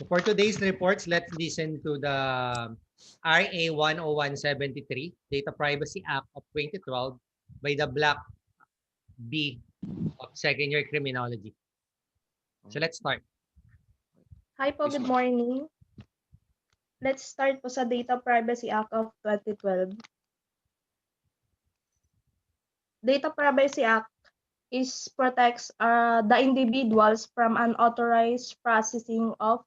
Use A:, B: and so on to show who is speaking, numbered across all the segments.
A: So for today's reports, let's listen to the RA 10173, Data Privacy Act of 2012 by the Black B of second year criminology. So let's start.
B: Hi po, good morning. Let's start po sa Data Privacy Act of 2012. Data Privacy Act protects the individuals from unauthorized processing of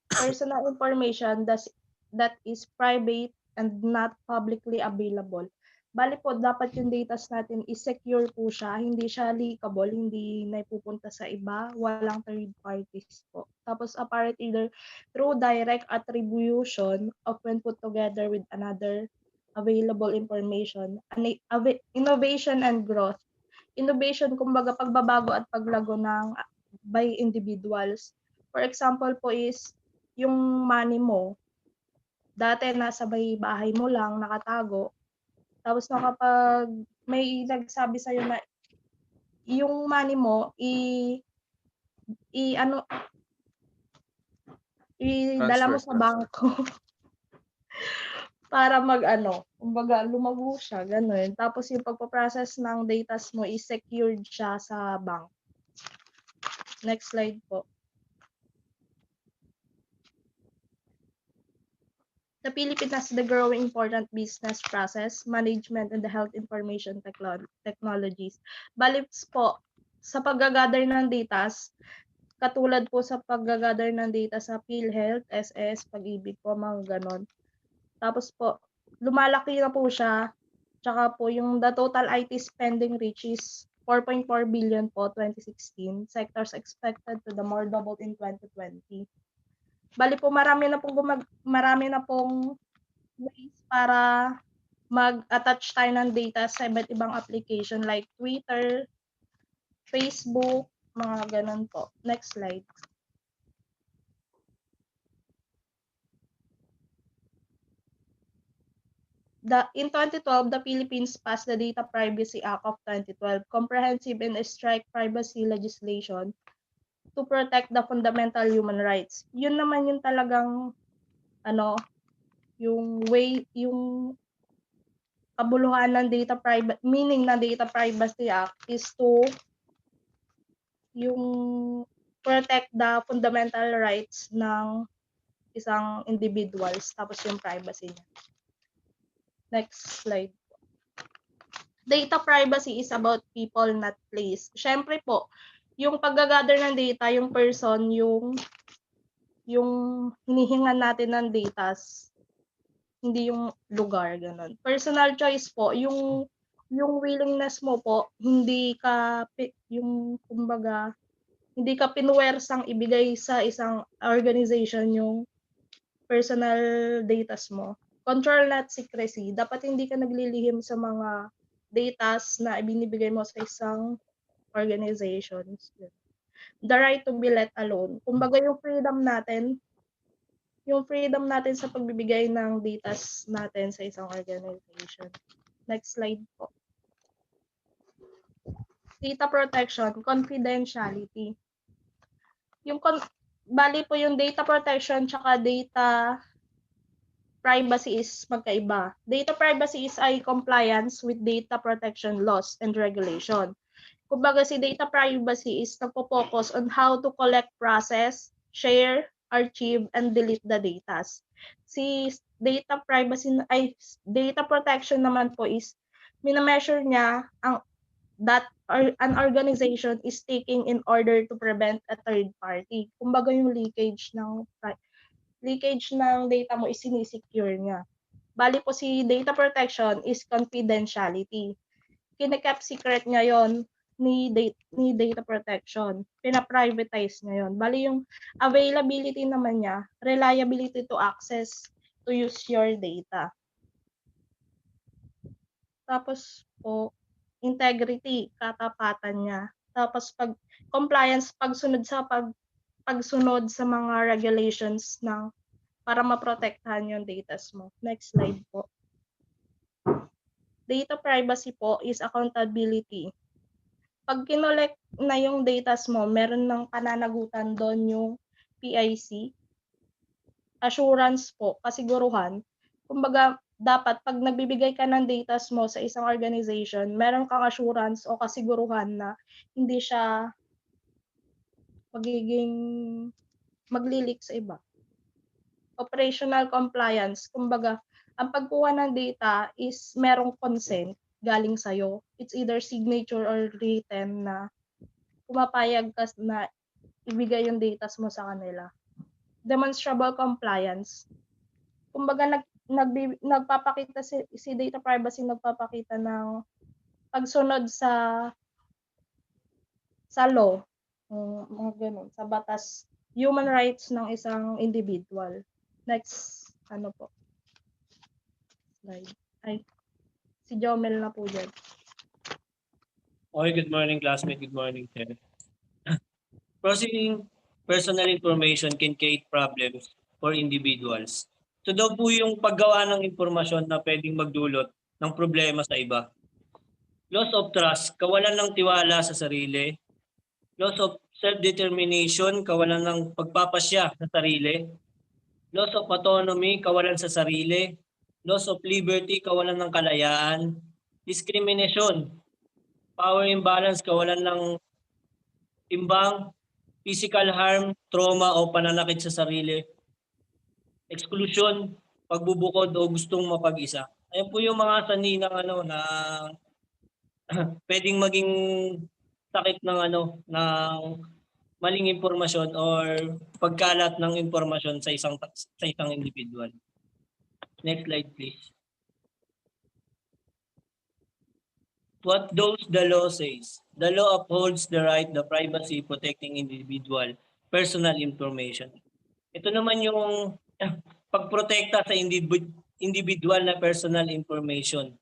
B: personal information that is private and not publicly available. Bali po, dapat yung data natin is secure po siya, hindi siya leakable, hindi naipupunta sa iba, walang third parties po. Tapos apparent either through direct attribution of when put together with another available information, innovation and growth. Innovation, kumbaga pagbabago at paglago ng by individuals. For example po is yung money mo, dati nasa bahay mo lang, nakatago. Tapos no, kapag may nagsabi sa'yo na yung money mo, idala mo sa bangko para kumbaga lumago siya, ganun. Tapos yung pagpaprocess ng data mo is secured siya sa bank. Next slide po. The Philippines has the growing important business process, management, and the health information technologies. Balis po, sa pag-gather ng data, katulad po sa pag-gather ng data sa PhilHealth, SS, Pag-ibig po, mga ganon. Tapos po, lumalaki na po siya. Tsaka po, yung the total IT spending reach is 4.4 billion po 2016. Sectors expected to the more doubled in 2020. Bali po, marami na pong ways para mag-attach tayo ng data sa iba't ibang application like Twitter, Facebook, mga ganun po. Next slide. In 2012, the Philippines passed the Data Privacy Act of 2012, comprehensive and strict privacy legislation to protect the fundamental human rights. Yun naman yung talagang yung kabuluhan ng meaning ng Data Privacy Act is to yung protect the fundamental rights ng isang individuals, tapos yung privacy niya. Next slide. Data privacy is about people, not place. Syempre po, yung pag-gather ng data, yung person, yung hinihingan natin ng data, hindi yung lugar, ganun. Personal choice po, yung willingness mo po, hindi ka pinuwersang ibigay sa isang organization yung personal data mo. Control, not secrecy. Dapat hindi ka naglilihim sa mga datas na ibinibigay mo sa isang organization. The right to be let alone. Kumbaga yung freedom natin sa pagbibigay ng datas natin sa isang organization. Next slide po. Data protection, confidentiality. Bali po yung data protection tsaka data privacy is magkaiba. Data privacy is ay compliance with data protection laws and regulation. Kumbaga si data privacy is nagpo-focus on how to collect, process, share, archive, and delete the data. Si data protection naman po is minameasure niya an organization is taking in order to prevent a third party. Kumbaga yung leakage ng data mo is sinisecure niya. Bali po si data protection is confidentiality. Kine-kept secret niya yon ni data protection. Pina-privatize niya yon. Bali yung availability naman niya, reliability to access to use your data. Tapos po, integrity, katapatan niya. Tapos compliance, pagsunod sa mga regulations para maprotektahan yung data mo. Next slide po. Data privacy po is accountability. Pag kinolect na yung data mo, meron ng pananagutan doon yung PIC. assurance po, kasiguruhan. Kumbaga, dapat pag nagbibigay ka ng data mo sa isang organization, meron kang assurance o kasiguruhan na hindi siya magiging magli-leak sa iba. Operational compliance, kumbaga, ang pagkuha ng data is merong consent galing sa'yo. It's either signature or written na pumapayag ka na ibigay yung data mo sa kanila. Demonstrable compliance. Kumbaga nagpapakita si data privacy nagpapakita ng pagsunod sa law, mga ganun, sa batas, human rights ng isang individual. Next, ano po? Slide. Ay, si Jomel na po dyan.
C: Okay, good morning, classmate. Good morning, sir. Processing personal information can create problems for individuals. Ito daw po yung paggawa ng impormasyon na pwedeng magdulot ng problema sa iba. Loss of trust, kawalan ng tiwala sa sarili. Loss of self-determination, kawalan ng pagpapasya sa sarili. Loss of autonomy, kawalan sa sarili. Loss of liberty, kawalan ng kalayaan. Discrimination, power imbalance, kawalan ng timbang, physical harm, trauma o pananakit sa sarili, exclusion, pagbubukod o gustong mapag-isa. Ayan po yung mga sanhi ng na pwedeng maging sakit ng ng maling impormasyon or pagkalat ng impormasyon sa isang individual. Next slide, please. What does the law says? The law upholds the right to privacy protecting individual personal information. Ito naman yung pagprotekta sa individual na personal information.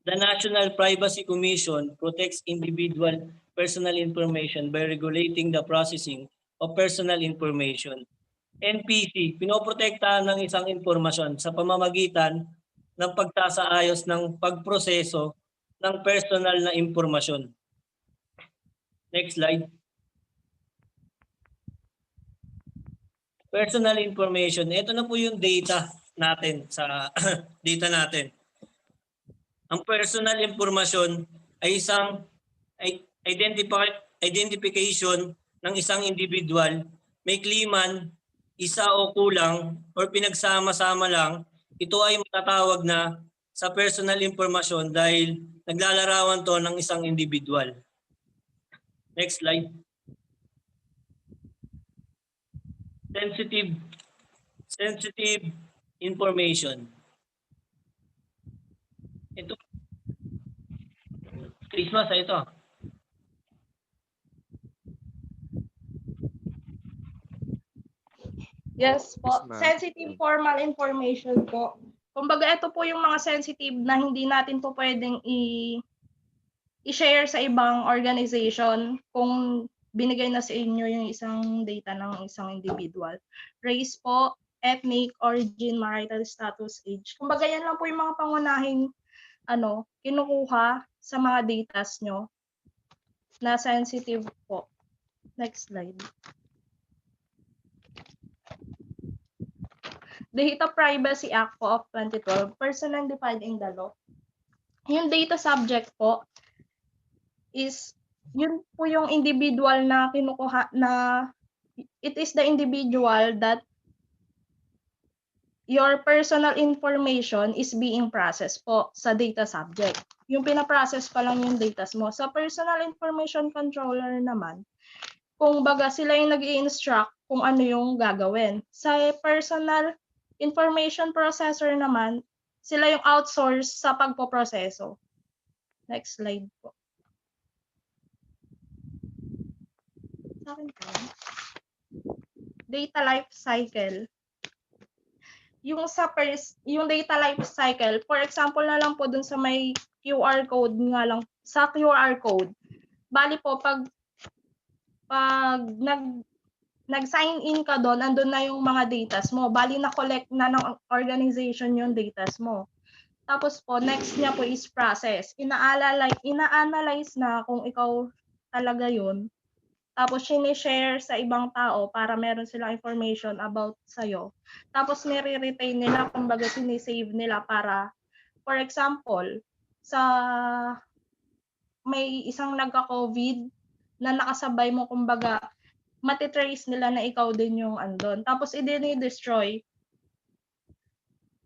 C: The National Privacy Commission protects individual personal information by regulating the processing of personal information. NPC, pinoprotektahan ng isang impormasyon sa pamamagitan ng pagsasaayos ng pagproseso ng personal na impormasyon. Next slide. Personal information. Ito na po yung data natin sa data natin. Ang personal information ay isang identification ng isang individual, may kliman, isa o kulang, or pinagsama-sama lang, ito ay matatawag na sa personal information dahil naglalarawan to ng isang individual. Next slide. Sensitive information. Ito. Christmas, ito.
B: Yes po. Sensitive formal information po. Kumbaga ito po yung mga sensitive na hindi natin po pwedeng i-share sa ibang organization kung binigay na sa inyo yung isang data ng isang individual. Race po, ethnic, origin, marital status, age. Kumbaga yan lang po yung mga pangunahing kinukuha sa mga datas nyo na sensitive po. Next slide. Data Privacy Act po of 2012, person defined in the law. Yung data subject po is, yun po yung individual na kinukuha na, it is the individual that your personal information is being processed po sa data subject. Yung pinaprocess pa lang yung data mo. Sa personal information controller naman, kung baga sila yung nag-i-instruct kung ano yung gagawin. Sa personal information processor naman, sila yung outsource sa pagpoproseso. Next slide po. Data life cycle. Yung data life cycle, for example na lang po dun sa may QR code nga lang, sa QR code. Bali po pag nag-sign in ka doon, andun na yung mga datas mo. Bali na-collect na ng organization yung datas mo. Tapos po, next niya po is process. Ina-analyze na kung ikaw talaga yun. tapos share sa ibang tao para meron silang information about sa'yo. Tapos nire-retain nila, kumbaga sinisave nila para, for example, sa may isang nagka-COVID na nakasabay mo, kumbaga matitrace nila na ikaw din yung andon. Tapos i-destroy.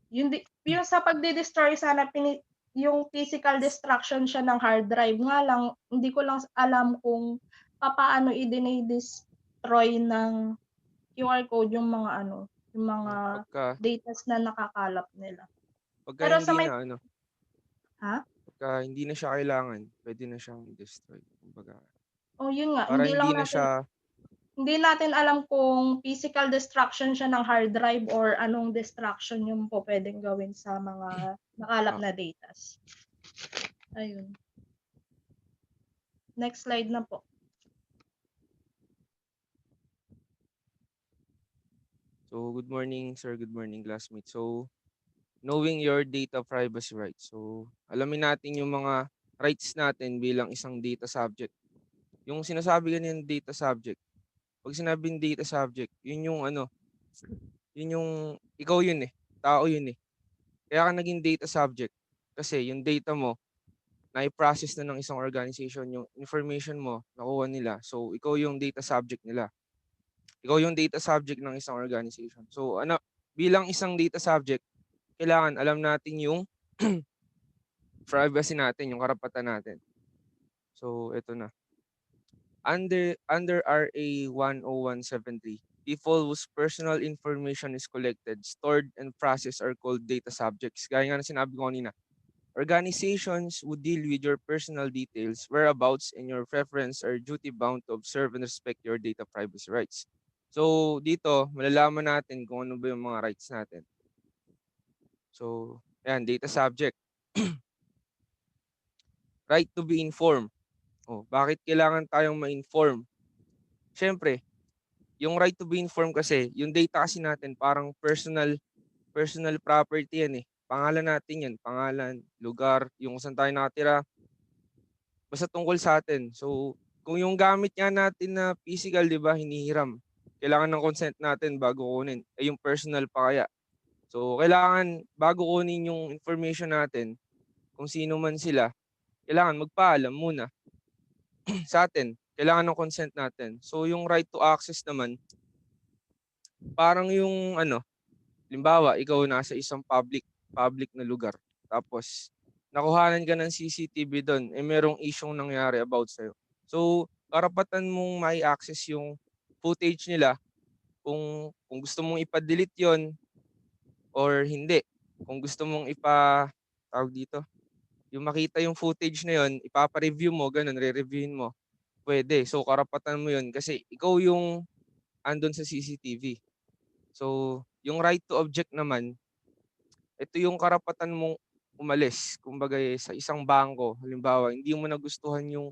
B: Yung sa pagde-destroy sana yung physical destruction siya ng hard drive. Nga lang, hindi ko lang alam kung papaano i-destroy ng QR code yung mga yung mga datas na nakakalap nila.
D: Pagka
B: Pero sa
D: hindi
B: may
D: na ano,
B: ha?
D: pagka hindi na siya kailangan, pwede na siyang i-destroy. Kumbaga,
B: Oh, yun nga,
D: para
B: hindi
D: hindi
B: lang
D: na
B: natin
D: siya,
B: hindi natin alam kung physical destruction siya ng hard drive or anong destruction yung po pwedeng gawin sa mga nakalap na datas. Ayun. Next slide na po.
D: so good morning sir, good morning classmates. So, knowing your data privacy rights. So, alamin natin yung mga rights natin bilang isang data subject. Yung sinasabi ganyan data subject, pag sinabing data subject, yun yung ano, yun yung, ikaw yun eh, tao yun eh. Kaya ka naging data subject kasi yung data mo, na-process na ng isang organization, yung information mo, nakuha nila. So, ikaw yung data subject nila. Ikaw yung data subject ng isang organization. So, ano, bilang isang data subject, kailangan alam natin yung privacy natin, yung karapatan natin. So, ito na. Under RA 10173, people whose personal information is collected, stored, and processed are called data subjects. Gaya nga na sinabi ko kanina, organizations who deal with your personal details, whereabouts, and your preference are duty-bound to observe and respect your data privacy rights. So, dito, malalaman natin kung ano ba yung mga rights natin. So, yan, data subject. Right to be informed. Oh, bakit kailangan tayong ma-inform? Siyempre, yung right to be informed kasi, yung data kasi natin parang personal property yan eh. Pangalan natin yan, pangalan, lugar, yung saan tayo nakatira, basta tungkol sa atin. So, kung yung gamit nga natin na physical, di ba, hinihiram, kailangan ng consent natin bago kunin. Eh, yung personal pa kaya. So, kailangan, bago kunin yung information natin, kung sino man sila, kailangan magpaalam muna sa atin. Kailangan ng consent natin. So, yung right to access naman, parang yung ano, limbawa, ikaw nasa isang public na lugar. Tapos, nakuhanan ka ng CCTV doon, eh merong isyong nangyari about sa'yo. So, karapatan mong may access yung footage nila kung gusto mong ipa-delete yon or hindi. Kung gusto mong tawag dito, yung makita yung footage na yon, ipapa-review mo, ganun, re-reviewin mo, pwede. So, karapatan mo yun kasi ikaw yung andun sa CCTV. So, yung right to object naman, ito yung karapatan mong umalis. Kumbaga sa isang bangko, halimbawa, hindi mo nagustuhan yung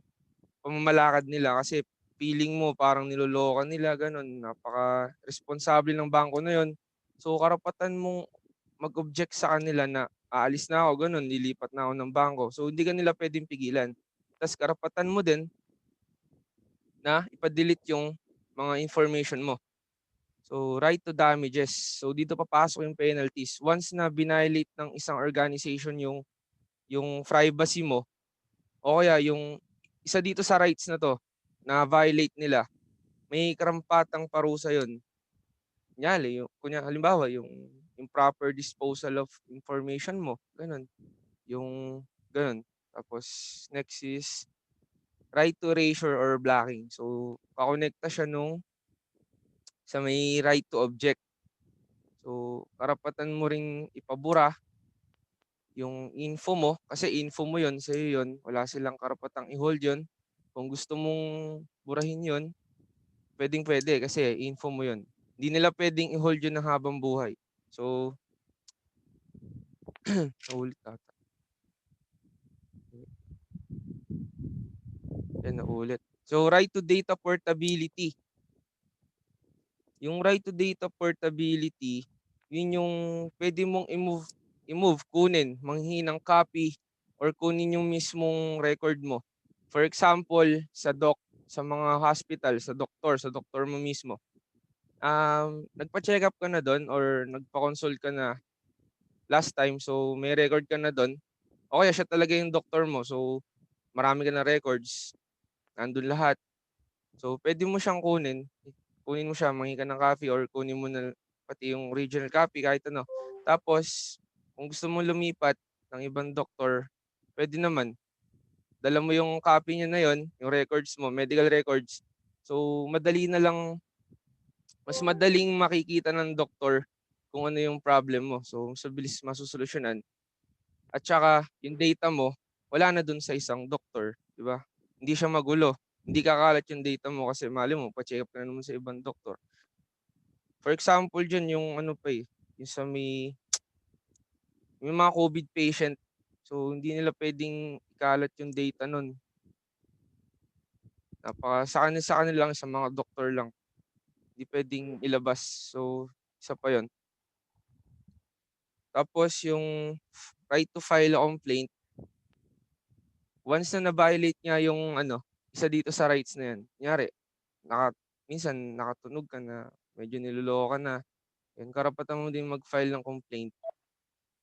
D: pamamalakad nila kasi feeling mo parang niloloka nila, ganun. Napaka-responsable ng bangko na yun. So, karapatan mong mag-object sa kanila na aalis na ako, ganun, lilipat na ako ng bangko. So, hindi ka nila pwedeng pigilan. Tapos, karapatan mo din na ipa-delete yung mga information mo. So, right to damages. So, dito papasok yung penalties. Once na binviolate ng isang organization yung privacy mo, o kaya yung isa dito sa rights na to, na violate nila, may karampatang parusa yun. Halimbawa, yung improper disposal of information mo. Ganun. Yung ganun. Tapos, next is right to erasure or blocking. So, kakonekta siya sa may right to object. So, karapatan mo ring ipabura yung info mo kasi info mo yon, sa'yo yon, wala silang karapatang i-hold yon. Kung gusto mong burahin yon, pwedeng-pwede kasi info mo yon. Hindi nila pwedeng i-hold yun ng habang buhay. So, naulit ata. Yan, naulit. So, right to data portability. Yung right to data portability, yun yung pwede mong i-move, kunin, manghingi ng copy, or kunin yung mismong record mo. For example, sa doc, sa mga hospital, sa doktor mo mismo. Nagpa-check up ka na doon or nagpa-consult ka na last time, so may record ka na doon. O kaya siya talaga yung doktor mo, so marami ka na records, nandun lahat. So pwede mo siyang kunin mo siya, manghingi ka ng copy or kunin mo na pati yung original copy kahit ano. Tapos kung gusto mo lumipat ng ibang doktor, pwede naman. Dala mo yung copy niya na yon, yung records mo, medical records. So mas madaling makikita ng doktor kung ano yung problem mo. So mas mabilis masusolusyonan. At saka yung data mo, wala na dun sa isang doktor, di ba? Hindi siya magulo. Hindi kakalat yung data mo kasi mali mo, pa-check up ka na naman sa ibang doktor. For example dyan, yung ano pa yung sa may mga COVID patient. So hindi nila pwedeng ikalat yung data nun. Sa kanila lang, sa mga doktor lang. Hindi pwedeng ilabas. So isa pa yon. Tapos yung right to file a complaint, once na na-violate niya yung isa dito sa rights na yan. Kunyari, minsan nakatunog ka na, medyo niloloko ka na, yun, karapatan mo din mag-file ng complaint.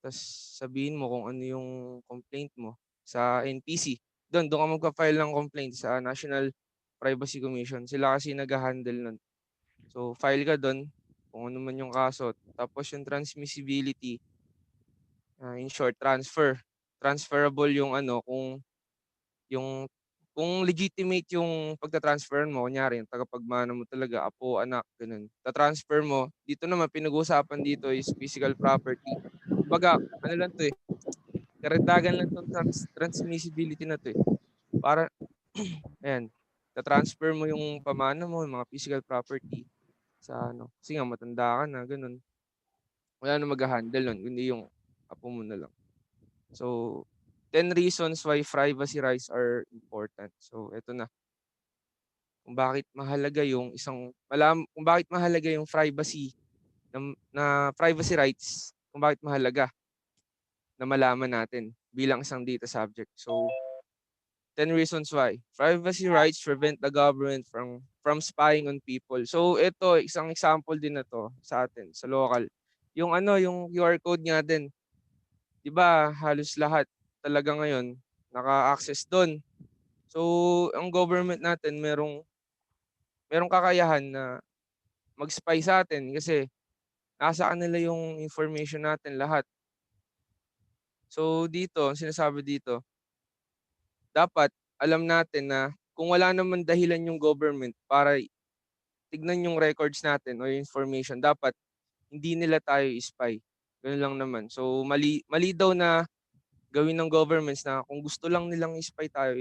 D: Tapos sabihin mo kung ano yung complaint mo sa NPC. Doon ka magpa-file ng complaint sa National Privacy Commission. Sila kasi nag-handle nun. So file ka doon kung ano man yung kaso. Tapos yung transmissibility, in short, transferable yung yung kung legitimate yung pagta-transfer mo, kunyari, yung tagapagmana mo talaga, apo, anak, ganun. Ta-transfer mo, dito naman, pinag-uusapan dito is physical property. Kumbaga, ano lang to karagdagan lang tong transmissibility na to Para, ayan, ta-transfer mo yung pamana mo, yung mga physical property sa Kasi nga, matanda ka na, ganun. Wala na mag-handle nun, kundi yung apo mo na lang. So, 10 reasons why privacy rights are important. So, eto na. Kung bakit mahalaga kung bakit mahalaga yung privacy na privacy rights, kung bakit mahalaga na malaman natin bilang isang data subject. So, 10 reasons why. Privacy rights prevent the government from spying on people. So, ito, isang example din na to sa atin, sa local. Yung QR code nga din. 'Di ba, halos lahat talaga ngayon naka-access doon. So, ang government natin merong kakayahan na mag-spy sa atin kasi nasa kanila yung information natin lahat. So, ang sinasabi dito, dapat alam natin na kung wala naman dahilan yung government para tignan yung records natin o yung information, dapat hindi nila tayo spy. Ganun lang naman. So, mali daw na gawin ng governments na kung gusto lang nilang spy tayo,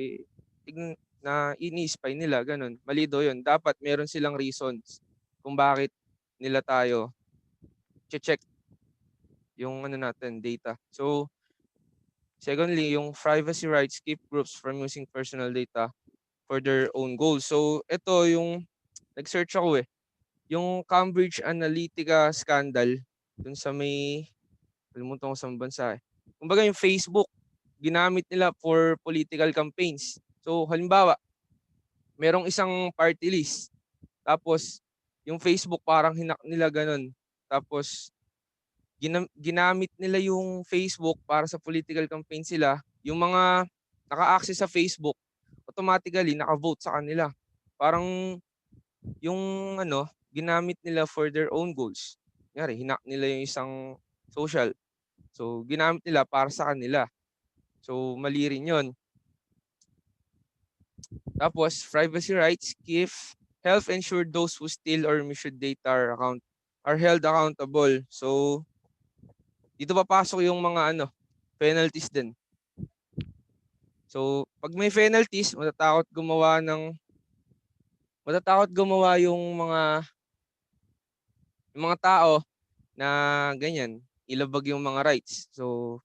D: tignan na ini-spy nila, ganun. Mali daw yun. Dapat meron silang reasons kung bakit nila tayo check yung natin, data. So, secondly, yung privacy rights keep groups from using personal data for their own goals. So, ito yung nag-search ako Yung Cambridge Analytica scandal dun sa kalimutan ko sa bansa Kumbaga yung Facebook, ginamit nila for political campaigns. So, halimbawa, merong isang party list. Tapos, yung Facebook parang hinak nila ganun. Tapos, ginamit nila yung Facebook para sa political campaign sila. Yung mga naka-access sa Facebook, automatically naka-vote sa kanila. Parang yung ginamit nila for their own goals. Kunyari, hinak nila yung isang social. So, ginamit nila para sa kanila. So, mali rin yun. Tapos, privacy rights help ensure those who steal or misuse data are held accountable. So, dito papasok yung mga penalties din. So, pag may penalties, matatakot gumawa yung mga tao na ganyan, ilabag yung mga rights. So,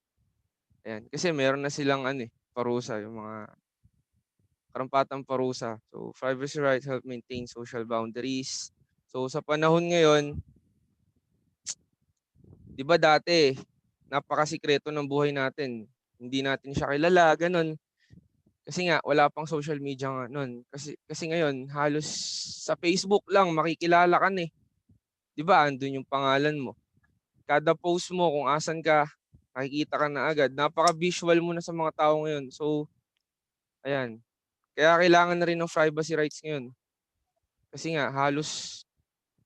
D: ayan. Kasi meron na silang parusa, yung mga karampatang parusa. So, privacy rights help maintain social boundaries. So, sa panahon ngayon, di ba napakasikreto ng buhay natin. Hindi natin siya kilala, ganun. Kasi nga wala pang social media nga nun. Kasi ngayon halos sa Facebook lang makikilala ka na, eh. 'Di ba, andun yung pangalan mo. Kada post mo kung asan ka, makikita ka na agad. Napaka-visual mo na sa mga tao ngayon. So, ayan. Kaya kailangan na rin ng privacy rights ngayon. Kasi nga halos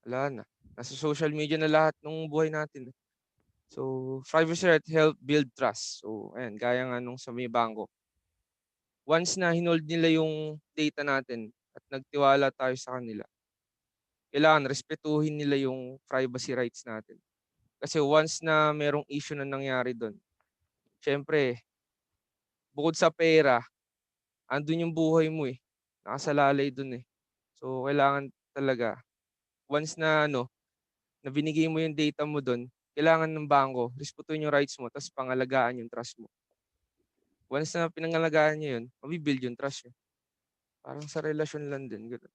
D: wala na. Nasa social media na lahat ng buhay natin, eh. So, privacy right help build trust. So, ayan, gaya nga nung sa may bangko. Once na hinold nila yung data natin at nagtiwala tayo sa kanila, kailangan respetuhin nila yung privacy rights natin. Kasi once na merong issue na nangyari doon, syempre, bukod sa pera, andun yung buhay mo, eh. Nakasalalay doon, eh. So, kailangan talaga, once na na binigay mo yung data mo doon, kailangan ng bangko, respetuhin yung rights mo, tapos pangalagaan yung trust mo. Once na pinangalagaan niya yun, mabibuild yung trust niya. Parang sa relasyon lang din. Ganun.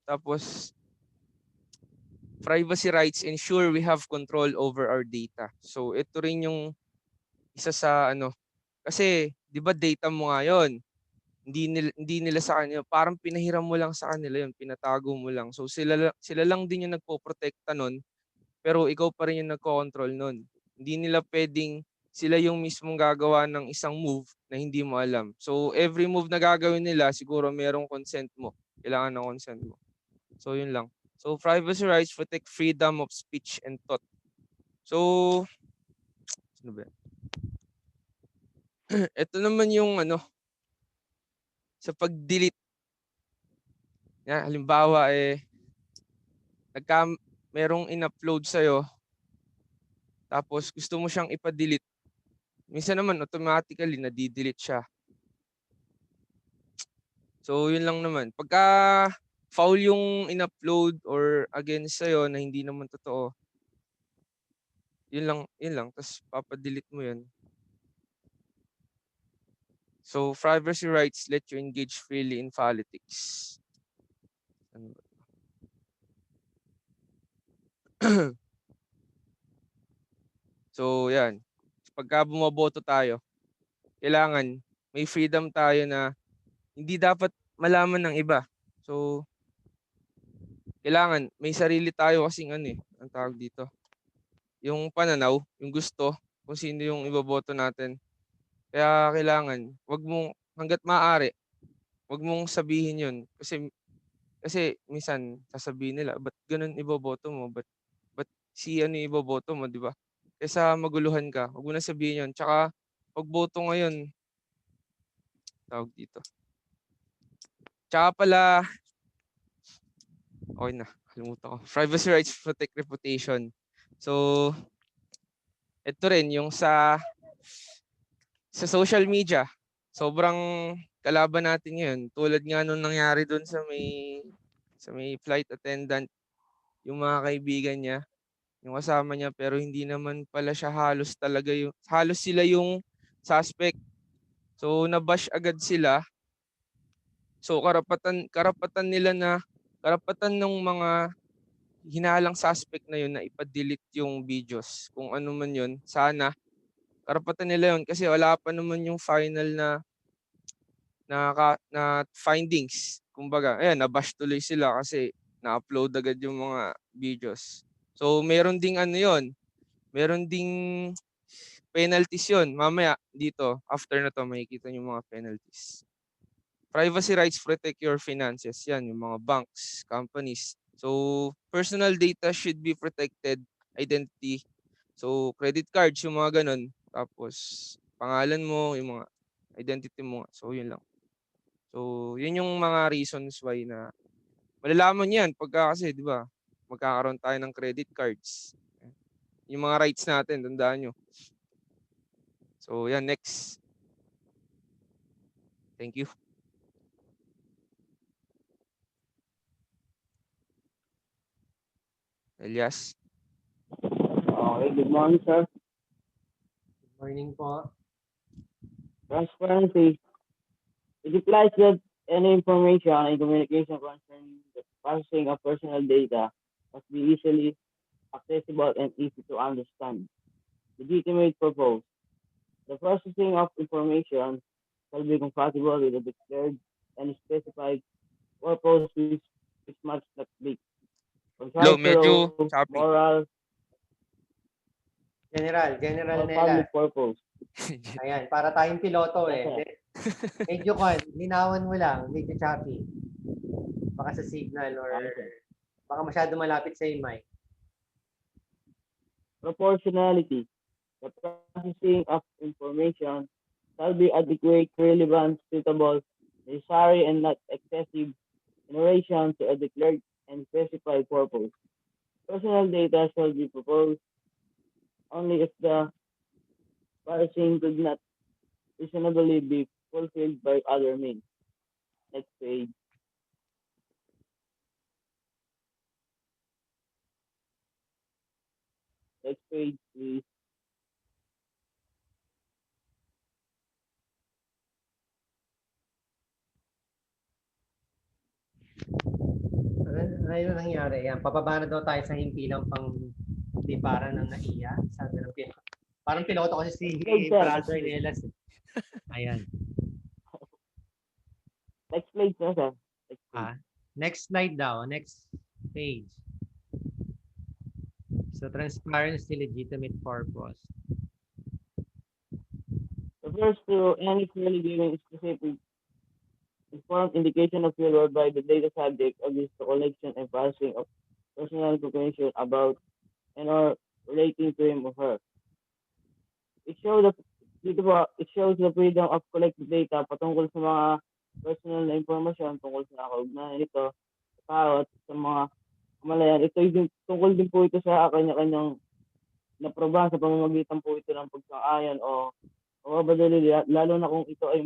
D: Tapos, privacy rights ensure we have control over our data. So, ito rin yung isa sa kasi 'di ba data mo nga yun. Hindi nila sa kanya, parang pinahiram mo lang sa kanila yun, pinatago mo lang. So, sila lang din yung nagpoprotekta nun, pero ikaw pa rin yung nagko-control nun. Hindi nila puwedeng sila yung mismong gagawa ng isang move na hindi mo alam. So, every move na gagawin nila siguro merong consent mo, kailangan ng consent mo. So, yun lang. So, privacy rights protect freedom of speech and thought. So, ano ba yan? Ito naman yung sa pag-delete. Yan, halimbawa, nagka merong in-upload sa'yo, tapos gusto mo siyang ipa-delete. Minsan naman automatically nade-delete siya. So, yun lang naman. Pagka foul yung in-upload or against sa'yo na hindi naman totoo, yun lang. Tapos papa-delete mo yun. So, privacy rights let you engage freely in politics. Ano ba? So, yan. Pagka bumoboto tayo, kailangan may freedom tayo na hindi dapat malaman ng iba. So, kailangan may sarili tayo kasing ang tawag dito. Yung pananaw, yung gusto, kung sino yung iboboto natin. Kaya kailangan, hangga't maaari, wag mong sabihin yun. Kasi minsan sasabihin nila, ba't ganun iboboto mo? Ba't si iboboto mo, di ba? Kaysa maguluhan ka, wag mo na sabihin yun. Tsaka, pagboto ngayon, tawag dito. Tsaka pala, okay na, kalimutan ko. Privacy rights protect reputation. So, ito rin, yung sa social media, sobrang kalaban natin ngayon. Tulad nga nung nangyari doon sa may flight attendant, yung mga kaibigan niya, yung kasama niya, pero hindi naman pala siya halos sila yung suspect. So, nabash agad sila. So, karapatan ng mga hinalang suspect na yun na ipa-delete yung videos. Kung ano man yun, sana, karapatan nila yun kasi wala pa naman yung final na findings. Kumbaga, ayan, nabash tuloy sila kasi na-upload agad yung mga videos. So, meron ding yun, meron ding penalties yun. Mamaya, dito, after na to, makikita yung mga penalties. Privacy rights protect your finances. Yan, yung mga banks, companies. So, personal data should be protected. Identity. So, credit cards, yung mga ganun. Tapos, pangalan mo, yung mga identity mo. So, yun lang. So, yun yung mga reasons why na malalaman yan pagka kasi, di ba, magkakaroon tayo ng credit cards. Yung mga rights natin, tandaan nyo. So, yan, next. Thank you. Elias.
E: Okay, good morning, sir.
A: Morning po.
E: Transparency. It implies that any information and communication concerning the processing of personal data must be easily accessible and easy to understand. Legitimate purpose. The processing of information shall be compatible with the declared and specified purpose which must not be
D: Hello, medyo
E: cultural,
D: choppy.
E: moral,
A: General
E: or
A: Nela.
E: public purpose.
A: Ayan, para tayong piloto
E: Yes,
A: eh.
E: sir.
A: Medyo linawan mo lang, medyo choppy. Baka sa signal or
E: Okay, sir.
A: baka masyado malapit sa yung mic.
E: Proportionality. The processing of information shall be adequate, relevant, suitable, necessary, and not excessive in relation to a declared and specified purpose. Personal data shall be proposed only if the parsing could not reasonably be fulfilled by other means. Next page. Next page, please.
A: Ano yung nangyari? Yan, pababa na daw tayo sa himpilang pang liparan ng NAIA. Sabi ng piloto. Parang piloto kasi si
E: Okay, sir.
A: Brad Ornelas. Ayan.
E: Next page na, sir. Next page.
A: Next slide daw. Next page. So, transparency, legitimate purpose.
E: Refers to any clearly given specific informed indication of failure by the data subject of this collection and parsing of personal information about and or relating to him or her. It shows the freedom of collecting data patungkol sa mga personal na impormasyon tungkol sa kaugnayan nito sa tao at sa mga kamalayan. Ito tungkol din po ito sa kanya-kanyang naproba sa pamamagitan po ito ng pagsang-ayon o mababadali, lalo na kung ito ay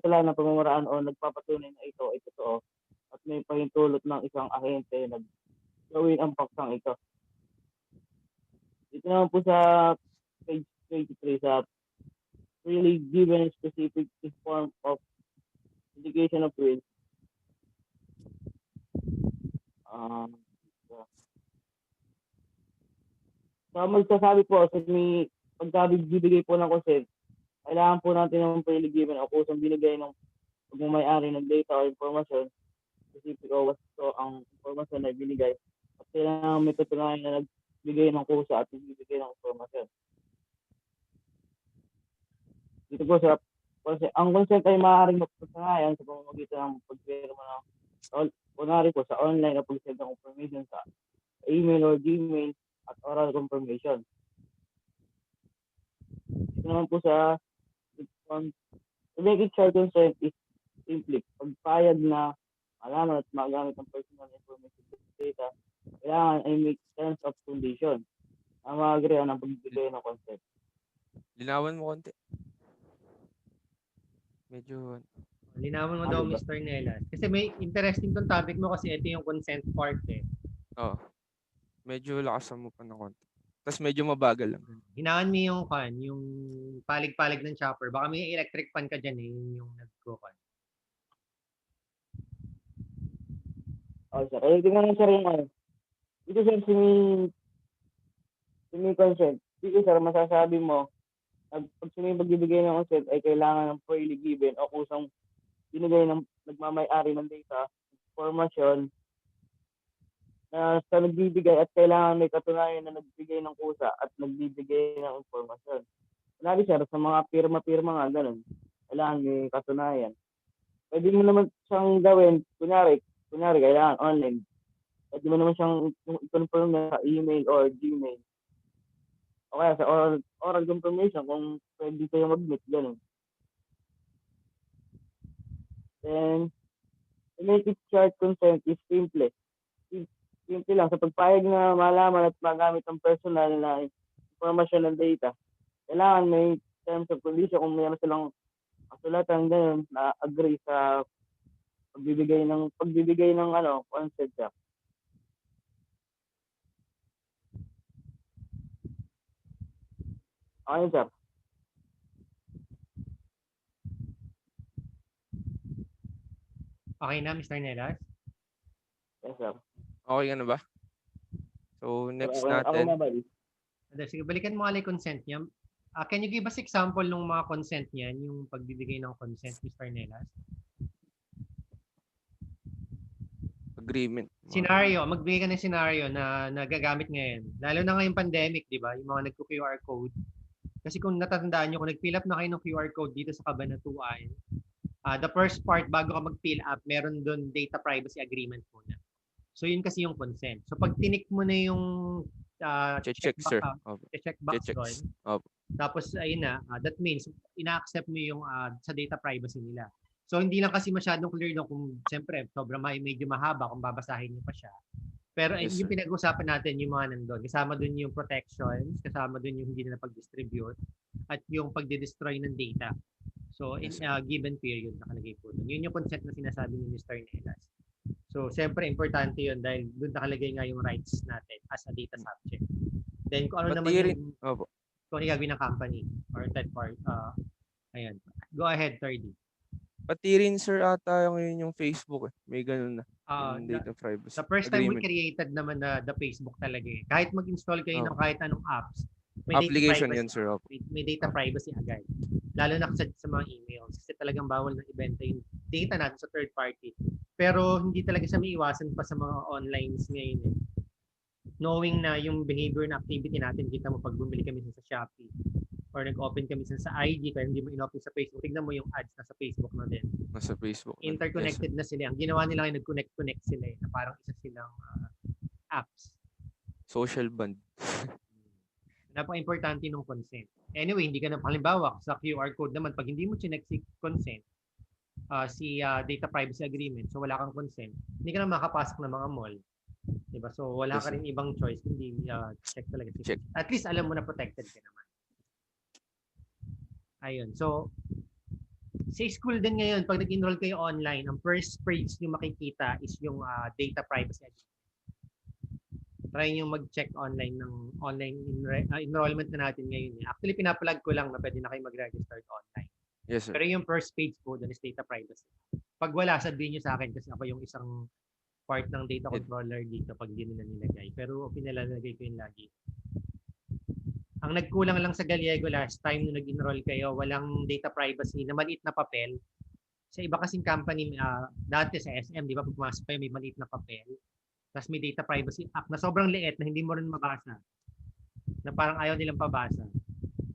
E: tala na pamamaraan o nagpapatunay na ito ay totoo at may pahintulot ng isang ahente na gawin ang paksang ito. Ito naman po sa page 23 sa really given specific form of indication of will. So, magsasabi po sa pagkabibigay po ng consent, kailangan po natin ng freely given o kusang binigay ng pagmamayari ng data o informasyon, specific o wasto ang informasyon na binigay at kailangan may katunayan na nagbigay ng kusa at nagbibigay ng informasyon. Dito po sa ang consent ay maaaring mapagsangayan sa pamamagitan ng pagpirma ng kunwari po sa online o pag-send ng information sa email or Gmail at oral confirmation. Ito naman po sa to make it short consent is simply pagpayag na malaman at magamit ang personal information data, kailangan ay make terms of condition na mag-agree ng pagbibigay ng consent.
D: Linawan mo konti. Medyo
A: Linawan mo daw,
E: Ano ba?
A: Mr. Nelas. Kasi may interesting tong topic mo kasi ito yung consent part eh.
D: medyo lakasan mo pa ng konti. Tapos medyo mabagal lang.
A: Hinaan mo yung palig-palig ng chopper. Baka may electric fan ka dyan eh, yung nagko-con.
E: Sir. Kaya tingnan lang sir yung ano. Ito sir, sumi consent. Dito sir, masasabi mo, pag magbibigay ng consent ay kailangan ng freely given o kusang binigay ng nagmamay-ari ng data, information, na sa nagbibigay at kailangan may katunayan na nagbigay ng kusa at nagbibigay ng informasyon. Kunwari sir, sa mga pirma-pirma nga, ganun, kailangan may katunayan. Pwede mo naman siyang gawin, kunyari, kailangan online. Pwede mo naman siyang confirm na sa email or Gmail. O kaya sa oral confirmation kung pwede kayo mag-meet, ganun. Then, to make it short, consent is simple. Simple lang. Sa pagpayag na malaman at magamit ang personal na information ng data, kailangan may terms of condition kung mayroon silang kasulatan ganun na agree sa pagbibigay ng consent siya. Okay, sir.
A: Okay na, Mr. Nelas?
E: Yes, sir.
D: Okay ka na ba? So, next
E: Ako
D: natin.
E: na ba?
A: Sige, balikan mo alay consent niya. Can you give us example ng mga consent niyan, yung pagbibigay ng consent, Mr. Nelas?
D: Agreement. mga
A: Scenario, magbigay ka ng scenario na nagagamit ngayon. Lalo na ngayong pandemic, di ba? Yung mga nagko-QR code. Kasi kung natatandaan nyo, kung nag-fill up na kayo ng QR code dito sa Kabanatuan, the first part, bago ka mag-fill up, meron doon data privacy agreement muna. So yun kasi yung consent. So pag tinik mo na yung
D: check, sir. Opo.
A: checkbox
D: Check.
A: doon,
D: Opo.
A: tapos ayun na, that means ina-accept mo yung sa data privacy nila. So hindi lang kasi masyadong clear no kung siyempre sobrang medyo mahaba kung babasahin niyo pa siya. Pero
D: Yes,
A: yung
D: sir.
A: pinag-usapan natin yung mga nandun. Kasama dun yung protections, kasama dun yung hindi na pag-distribute, at yung pagde-destroy ng data. So in
D: Yes,
A: a given period nakalagay po dun. Yun yung consent na sinasabi ni Mr. Nelas. So siyempre importante yun dahil dun nakalagay nga yung rights natin as a data subject. Then kung ano naman
D: Pati rin,
A: yung
D: opo.
A: kung ano yung gagawin ng company or third party. Ayan. Go ahead, 30.
D: Pati rin, sir, ata ngayon yung Facebook. May ganun na. Yung data privacy
A: The first time we
D: agreement.
A: created naman na the Facebook talaga eh. Kahit mag-install kayo ng kahit anong apps, may
D: Application
A: data
D: yan,
A: privacy.
D: sir. Opo.
A: May data privacy agad. Lalo na sa mga emails. Kasi talagang bawal na ibenta yung data natin sa third party. Pero hindi talaga siya may iwasan pa sa mga onlines ngayon eh. Knowing na yung behavior na activity natin, kita mo pag bumili kami sa Shopee or nag-open kami sa IG, kaya hindi mo in-open sa Facebook, tignan mo yung ads na sa Facebook na din.
D: Nasa Facebook.
A: Interconnected na sila. Ang ginawa nila ay nag-connect sila eh, na parang isa silang apps.
D: Social band.
A: Napaka-importante ng consent. Anyway, hindi ka na, halimbawa, sa QR code naman, pag hindi mo chinek si consent, data privacy agreement, so wala kang consent, hindi ka na makapasok ng mga mall. Diba? So wala
D: Yes,
A: ka rin ibang choice, hindi check talaga.
D: Check.
A: At least alam mo na protected ka naman. Ayun. So, sa school din ngayon, pag nag-enroll kayo online, ang first page nyo makikita is yung data privacy agreement. Try nyo mag-check online ng online enrollment na natin ngayon. Actually, pinaplug ko lang na pwede na kayo mag-register online.
D: Yes, sir.
A: Pero yung first page po, doon is data privacy. Pag wala, sabihin nyo sa akin kasi ako yung isang part ng data controller dito pag hindi nila nilagay. Pero pinalalagay ko yung lagi. Ang nagkulang lang sa Gallego last time nung nag-enroll kayo, walang data privacy na maliit na papel. Sa iba kasing company, dati sa SM, di ba, pag pumasok kayo, may maliit na papel. Tapos may data privacy act na sobrang liit na hindi mo rin mabasa. Na parang ayaw nilang pabasa.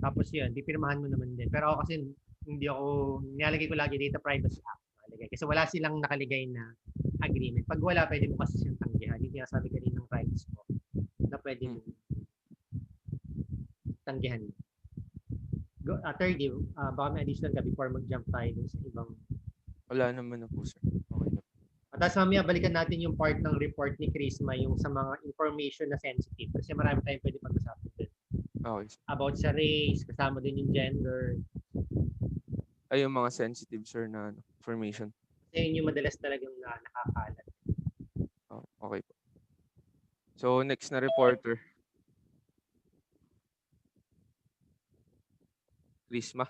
A: Tapos yun, di pirmahan mo naman din. Pero ako kasi, nilalagay ko lagi data privacy act. Kasi wala silang nakaligay na agreement. Pag wala, pwede mo kasi siyang tanggihan. Hindi sinasabi kaninang rights mo na pwede mo tanggihan. Go, 30, baka may additional ka before mag-jump tayo sa ibang.
D: Wala naman na po, sir. Okay na.
A: At tapos mamaya balikan natin yung part ng report ni Chrisma, yung sa mga information na sensitive. Kasi marami tayong pwede pag-usapan din.
D: Okay, sir.
A: About sa race, kasama din yung gender.
D: Ay, yung mga sensitive, sir, na information.
A: Kasi yun yung madalas talagang nakakalat.
D: Oh, okay po. So, next na reporter. Chrisma.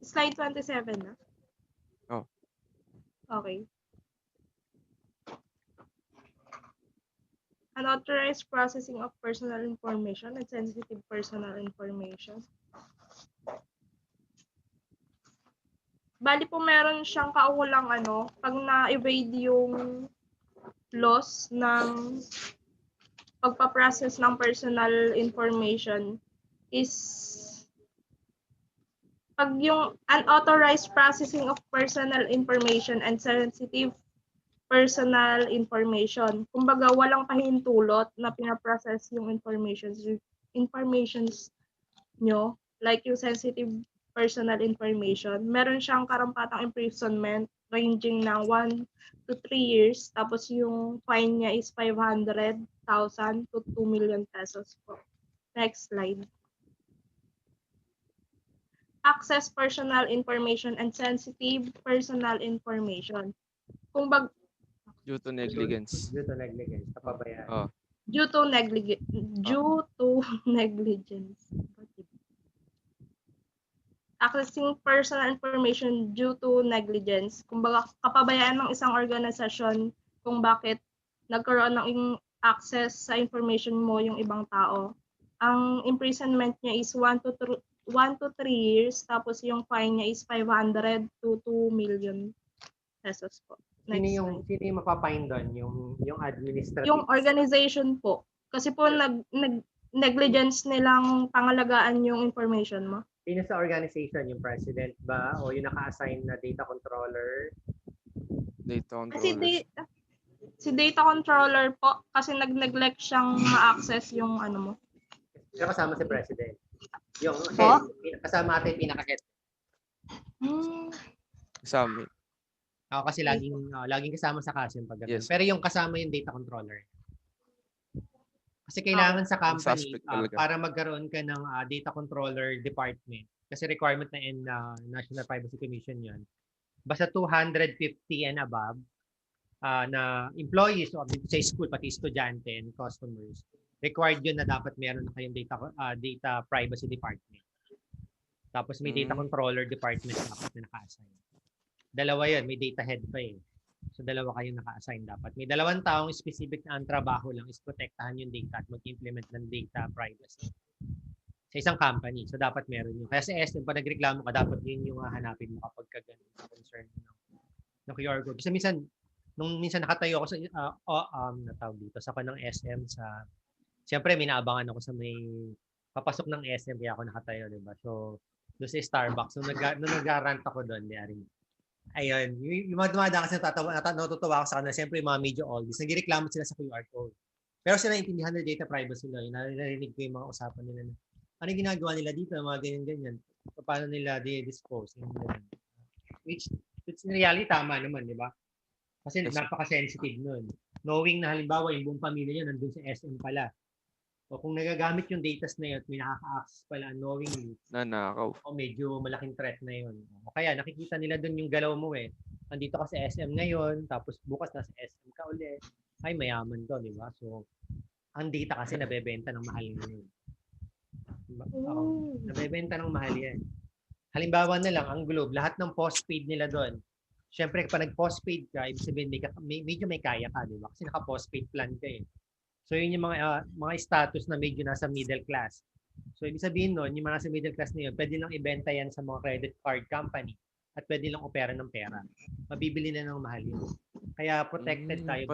B: Slide 27 na?
D: Oh.
B: Okay. Unauthorized processing of personal information and sensitive personal information. Bali po meron siyang kaukulang pag na-evade yung loss ng pagpaprocess ng personal information is pag yung unauthorized processing of personal information and sensitive personal information. Kumbaga, walang pahintulot na pinaprocess yung informations nyo, like yung sensitive personal information. Meron siyang karampatang imprisonment ranging ng 1 to 3 years. Tapos yung fine niya is 500,000 to 2 million pesos po. Next slide. Access personal information and sensitive personal information. Kumbaga,
D: Due to negligence.
A: Due to negligence, kapabayaan.
D: Oh.
B: Due to negligence. Accessing personal information due to negligence. Kumbaga, kapabayaan ng isang organisasyon kung bakit nagkaroon ng access sa information mo yung ibang tao, ang imprisonment niya is 1 to 3 years, tapos yung fine niya is 500 to 2 million pesos po.
A: Sino
B: Next
A: yung
B: slide.
A: sino yung mapapine doon? Yung administrative.
B: Yung organization po. Kasi po negligence nilang pangalagaan yung information mo.
A: Sino sa organization? Yung president ba? O yung naka-assign na data controller?
D: Data
B: Kasi
D: controllers.
B: si data controller po, kasi nag-neglect siyang ma-access yung ano mo.
A: Pero kasama si president. Yung
B: Po?
A: head. Kasama ate yung pinaka-head.
D: Sa amin.
A: Ako kasi laging kasama sa kaso yung pag ganun.
D: Yes.
A: Pero yung kasama yung data controller. Kasi kailangan sa company
D: suspect talaga.
A: para magkaroon ka ng data controller department. Kasi requirement na National Privacy Commission yun. Basta 250 and above na employees o sa school, pati estudyante and customers, required yun na dapat meron na kayong data privacy department. Tapos may data controller department dapat na naka-assign. Dalawa yun, may data head pa eh. So dalawa kayong naka-assign dapat. May dalawang taong specific na ang trabaho lang is protektahan yung data at mag-implement ng data privacy sa isang company. So dapat meron yun. Kaya sa SM, pag nagreklamo ka, dapat yun yung hanapin mo kapag ka ganun sa concern ng QR code. Kasi minsan nakatayo ako sa natawag dito sa ng SM sa siyempre may naabangan ako sa may papasok ng SM kaya ako nakatayo, di ba? So doon sa Starbucks nung nag-rant ako doon, ayun, yung mga dumadaan kasi natutuwa ako sa kanila. Siyempre, yung mga media oldies, nagreklamo sila sa QR code. Pero sila intindihan nila data privacy law. Narinig ko yung mga usapan nila na, ano yung ginagawa nila dito, mga ganyan-ganyan. Paano nila di-dispose. Which in reality, tama naman, di ba? Kasi napaka-sensitive nun. Knowing na halimbawa, yung buong pamilya nyo nandun sa SM pala. O kung nagagamit yung data na yun at may nakaka-access pala unknowingly,
D: Nanakaw.
A: o medyo malaking threat na yun. O kaya nakikita nila doon yung galaw mo eh. Nandito ka sa SM ngayon, tapos bukas nasa SM ka ulit. Ay, mayaman to, di ba? So, ang data kasi nabebenta ng mahal ngayon. Diba? Nabebenta ng mahal yan. Halimbawa na lang, ang Globe, lahat ng postpaid nila doon. Siyempre, kapag nag-postpaid ka, ibig sabihin, medyo may kaya ka, di ba? Kasi naka-postpaid plan ka eh. So, yun yung mga status na medyo nasa middle class. So, ibig sabihin nun, yung mga nasa middle class na yun, pwede lang ibenta yan sa mga credit card company at pwede lang opera ng pera. Mabibili na ng mahal yun. Kaya protected tayo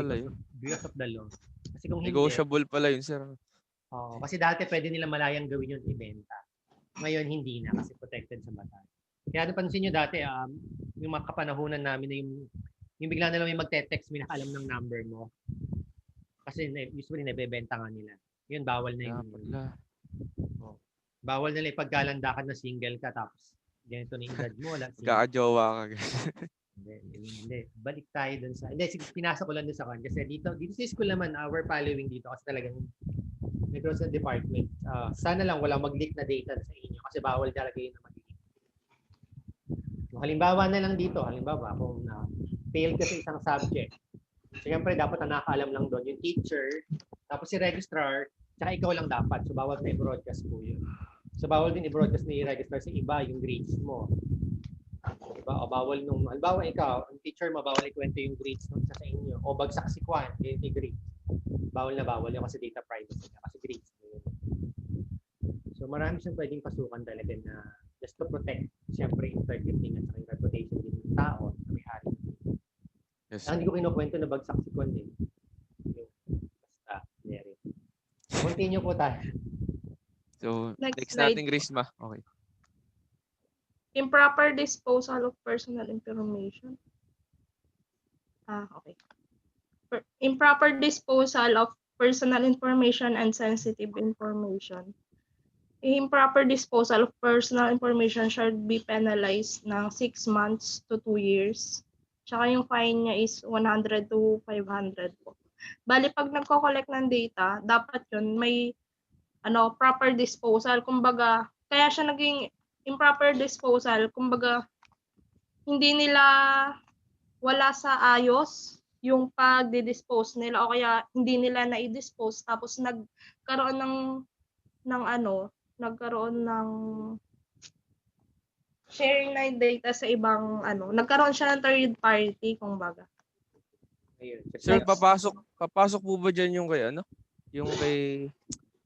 A: because of the law. Kasi kung hindi,
D: negotiable pala yun, sir.
A: kasi dati pwede nila malayang gawin yun ibenta. Ngayon, hindi na kasi protected sa batas. Kaya napansin nyo dati, yung mga kapanahunan namin na yung bigla na lang may magte-text, may nakaalam ng number mo. Kasi usually nabebenta nga nila. Yun, bawal na yun. Bawal nila ipagkalandakan na single ka tapos ganito na yung edad mo.
D: Kaka-jowa ka.
A: Hindi. Balik tayo dun sa... Hindi, pinasa ko lang dun sa kan. Kasi dito sa school naman, we're following dito kasi talagang nagkaroon sa department. Sana lang walang mag-leak na data sa inyo kasi bawal talaga yun na mag-leak. Halimbawa na lang dito, kung fail ka sa isang subject, siyempre dapat ang nakakaalam lang doon yung teacher, tapos si registrar, tsaka ikaw lang dapat. So bawal na i-broadcast po yun. So bawal din i-broadcast ni registrar sa iba yung grades mo. Diba? O bawal nung, halimbawa ikaw, ang teacher mo, bawal ikwento yung grades nung isa sa inyo. O bagsak si Kwan, yung grades. Bawal na bawal yung kasi data privacy na, kasi grades mo yun. So marami siyang pwedeng pasukan talaga na just to protect, siyempre, integrity at yung reputation din ng tao na may-ari.
D: Yes.
A: Hindi ko kinukwento na bagsak si Kwan din. Basta, Mary. Continue po tayo.
D: So, next
B: slide.
D: natin, Grisma. Okay.
B: Improper disposal of personal information. Okay. Improper disposal of personal information and sensitive information. Improper disposal of personal information should be penalized ng 6 months to 2 years. Tsaka yung fine niya is 100 to 500 po. Bali, pag nagko-collect ng data, dapat yun may proper disposal. Kumbaga, kaya siya naging improper disposal. Kumbaga, hindi nila wala sa ayos yung pag-dispose nila o kaya hindi nila na-dispose tapos nagkaroon ng sharing na data sa ibang nagkaroon siya ng third party kumbaga.
A: Ayun.
D: Sir,
B: Next.
D: papasok po ba dyan yung kay ano? Yung kay,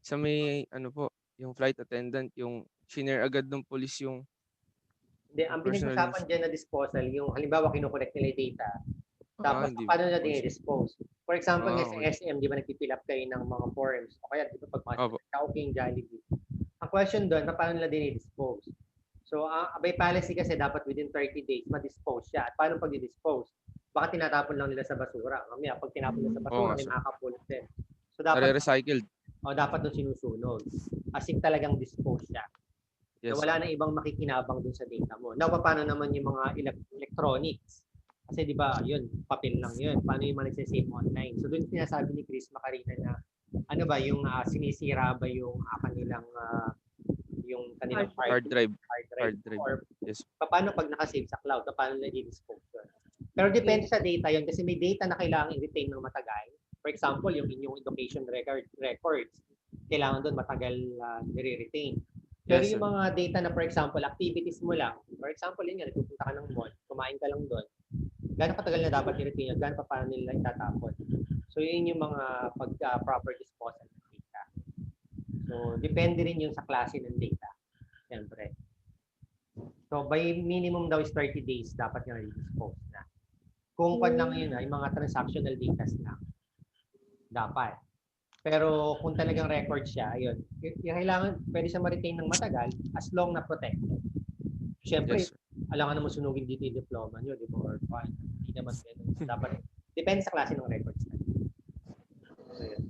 D: sa may, ano po, yung flight attendant, yung shinare agad ng police yung
A: Hindi, ang
D: personal
A: pinag-usapan dyan na disposal, yung halimbawa kinukolekt nila yung data, tapos
D: hindi.
A: paano nila dinedispose? For example, nga sa
D: Okay.
A: SM, di ba nagpipill up kayo ng mga forms? O kaya, di ba pag
D: Opo.
A: mga Chowking, Jollibee. Ang question doon, paano nila dinedispose? So, by policy kasi dapat within 30 days, ma-dispose siya. At paano pag dispose? Baka tinatapon lang nila sa basura. Mamaya, pag tinapon nila sa
D: Oo
A: basura,
D: nga,
A: may
D: sir.
A: makakapulot din. So, dapat,
D: Nare-recycled.
A: dapat doon sinusunog. As in talagang dispose siya. Na
D: Yes,
A: wala
D: sir.
A: na ibang makikinabang dun sa data mo. Now, paano naman yung mga electronics? Kasi di ba, yun, papel lang yun. Paano yung mga nagsisave online? So, dun sinasabi ni Chris Macarina na, ano ba, yung sinisira ba yung yung kanilang
D: Hard drive.
A: hard
D: Hard drive.
A: Or
D: Yes.
A: paano pag nakasave sa cloud? Paano nila i-dispose yun? Pero depende sa data yun kasi may data na kailangan i-retain ng matagal. For example, yung inyong education records, kailangan doon matagal nire-retain. Pero
D: Yes,
A: yung
D: sir.
A: mga data na, for example, activities mo lang, for example, yun nga, nagpupunta ka ng mall, kumain ka lang doon, gano'ng katagal na dapat i-retain yun, gano'n pa paano nila itatapon. So, yun yung mga proper disposal ng data. So, depende rin yun sa klase ng data. Siyempre. So, by minimum daw is 30 days, dapat nga i-dispose na. Kung pa lang yun, yung mga transactional data lang. Dapat. Pero kung talagang record siya, ayun, kailangan, pwede siya ma-retain ng matagal as long na protected. Siyempre,
D: Yes, sir.
A: alangan naman sunugin dito yung diploma nyo, di ba? Or fine. Hindi naman ganun. Dapat, depende sa klase ng records. Ayun.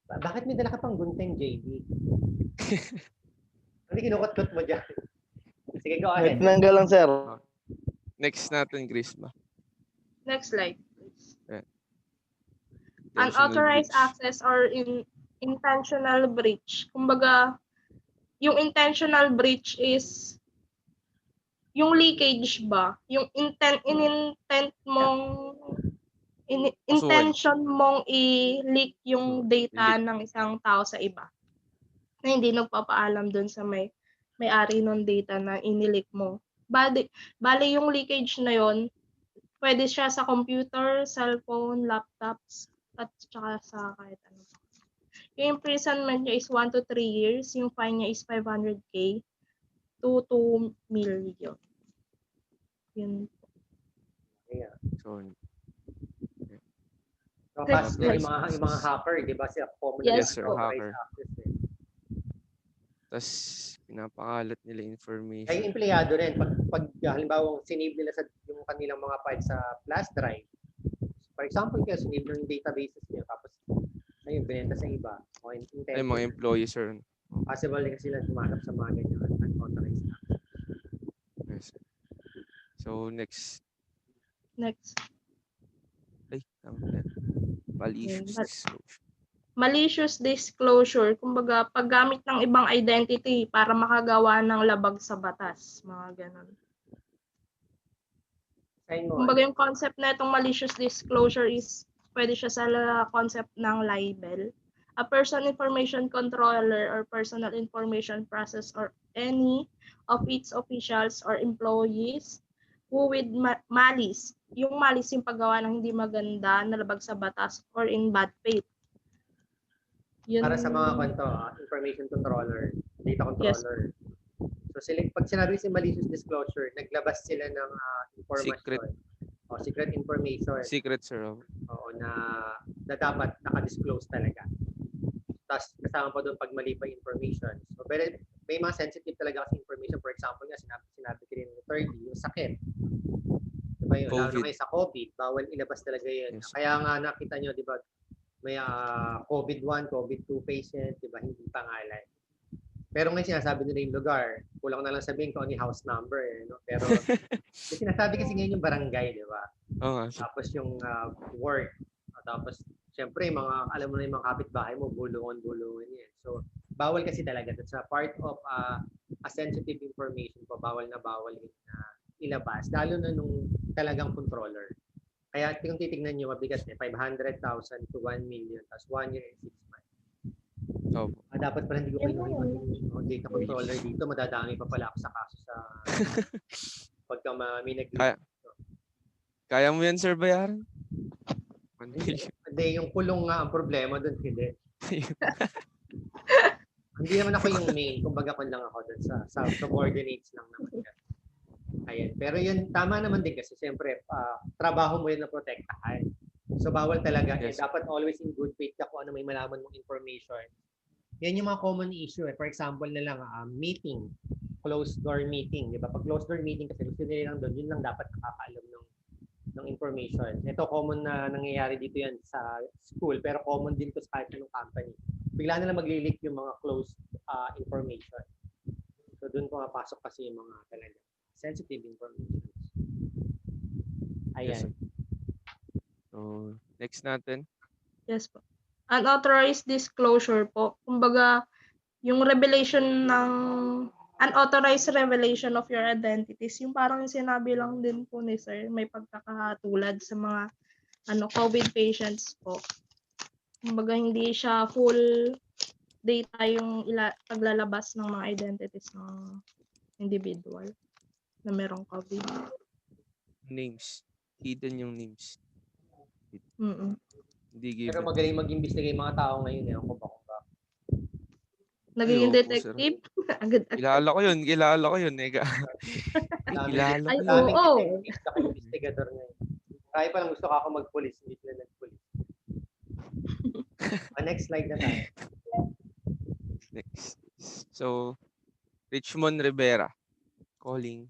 A: Bakit may dala ka pang gunting, JB? Hindi kinukot-kot mo dyan. Sige, go
E: May
A: ahead.
E: tinanggal lang, sir.
D: Next natin, Grisma.
B: Next slide.
D: Intentional
B: Unauthorized
D: breach.
B: access or intentional breach. Kumbaga, yung intentional breach is yung leakage ba? Yung intention mong i-leak yung data ng isang tao sa iba. Na hindi nagpapaalam dun sa may-ari ng data na inileak mo. Bali yung leakage na yon, pwede siya sa computer, cellphone, laptops, at saka sa kahit ano. Yung imprisonment niya is 1 to 3 years. Yung fine niya is 500K to 2 million. Yun.
A: Yeah.
D: So,
A: Tapos
B: Next
A: yung mga hacker, di ba? Siya common
B: Yes,
D: sir,
A: unauthorized
D: hacker.
A: access.
D: tas pinapakalat nila
A: Ay,
D: information.
A: empleyado rin. Pag halimbawa, sinave nila yung kanilang mga files sa flash drive. For example, kaya sinave nyo yung databases nyo, tapos ayun, binenta sa iba. O
D: Ay, mga employees, sir.
A: possible din kasi sila sumanap sa mga ganyan unauthorized access.
D: Yes, sir. So, next. Ay, tama na. Malicious disclosure.
B: Malicious disclosure. Kumbaga, paggamit ng ibang identity para makagawa ng labag sa batas. Mga ganun. Kumbaga, yung concept na itong malicious disclosure is pwede siya sa concept ng libel. A person information controller or personal information process or any of its officials or employees who with malice. Yung malice yung paggawa ng hindi maganda na labag sa batas or in bad faith. Yun.
A: Para sa mga information controller, data controller. So pag sinabi si malicious disclosure, naglabas sila ng information. Secret information.
D: Secret, sir.
A: Oo, na dapat naka-disclose talaga. Tapos kasama pa doon pag mali pa information. So may mga sensitive talaga kasi information. For example nga, sinabi ko rin ng 30, yung sakit. Diba yun? Lalo na kayo sa COVID, bawal ilabas talaga yun.
D: Yes.
A: Kaya nga nakita nyo, di ba, may COVID-1, COVID-2 patient, di ba, hindi pangalan. Pero ngayon sinasabi nila yung lugar, kulang na lang sabihin kung ano yung house number. No? Pero sinasabi kasi ngayon yung barangay, di ba? Tapos yung work. Tapos, syempre, alam mo na yung mga kapitbahay mo, bulungan yan. So, bawal kasi talaga. Sa part of a sensitive information po, bawal na ilabas. Lalo na nung talagang controller. Kaya kung titignan nyo, mabigat na 500,000 to 1 million, tapos 1 year and 6 months. Dapat pala hindi ko kinuha yung data controller dito, madadami pa pala ako sa kaso sa pagka may
D: Kaya mo yan, sir, bayaran?
A: Hindi, yung kulong nga ang problema doon, hindi. Hindi naman ako yung main, kumbaga ko lang ako doon sa subordinates lang naman yan. Ayan. Pero yun, tama naman din kasi siyempre, trabaho mo yun na protektahan. So bawal talaga,
D: Yes.
A: dapat always in good faith ka kung ano may malaman mong information. Yan yung mga common issue. For example na lang, meeting, closed door meeting. Di ba? Pag closed door meeting kasi gusto nila lang doon, yun lang dapat nakakaalam ng information. Ito common na nangyayari dito yan sa school, pero common din to sa kahit anong company. Bigla na lang magli-leak yung mga closed information. So doon pumapasok kasi yung mga talaga sensitive information.
D: Yes,
A: Ayan.
D: So, next natin.
B: Yes po. Unauthorized disclosure po. Kumbaga, yung revelation ng unauthorized revelation of your identities, yung parang yung sinabi lang din po ni Sir, may pagkakatulad sa mga COVID patients po. Kumbaga, hindi siya full data yung paglalabas ng mga identities ng individual na merong COVID.
D: Names. Hidden yung names.
B: Mm-mm.
D: Hindi
A: Pero
D: given.
A: magaling mag-imbestiga yung mga tao ngayon. Ewan ko ba kung ba.
B: Nagiging
D: Ayoko, sir.
B: detective. Agad-agad.
D: Kilala ko yun. Ega. Kilala
B: Ay,
D: ko yun.
A: Daming
B: oo.
A: detective sa investigador ngayon. Kaya pa lang gusto ka ako mag-police, hindi sila nag-police. Next slide na tayo.
D: Next. So, Richmond Rivera. Calling.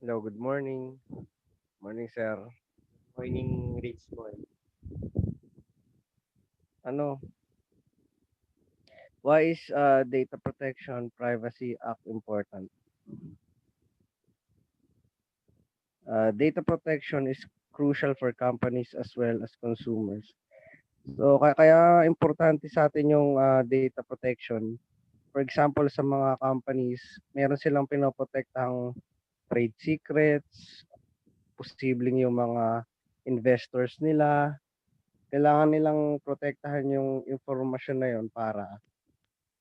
F: Hello, good morning. Morning, sir.
A: Morning, Richmond.
F: Why is Data Protection Privacy Act important? Data protection is crucial for companies as well as consumers. So, kaya importante sa atin yung data protection. For example, sa mga companies, meron silang pinoprotektang trade secrets, posibleng yung mga investors nila. Kailangan nilang protektahan yung informasyon na yun para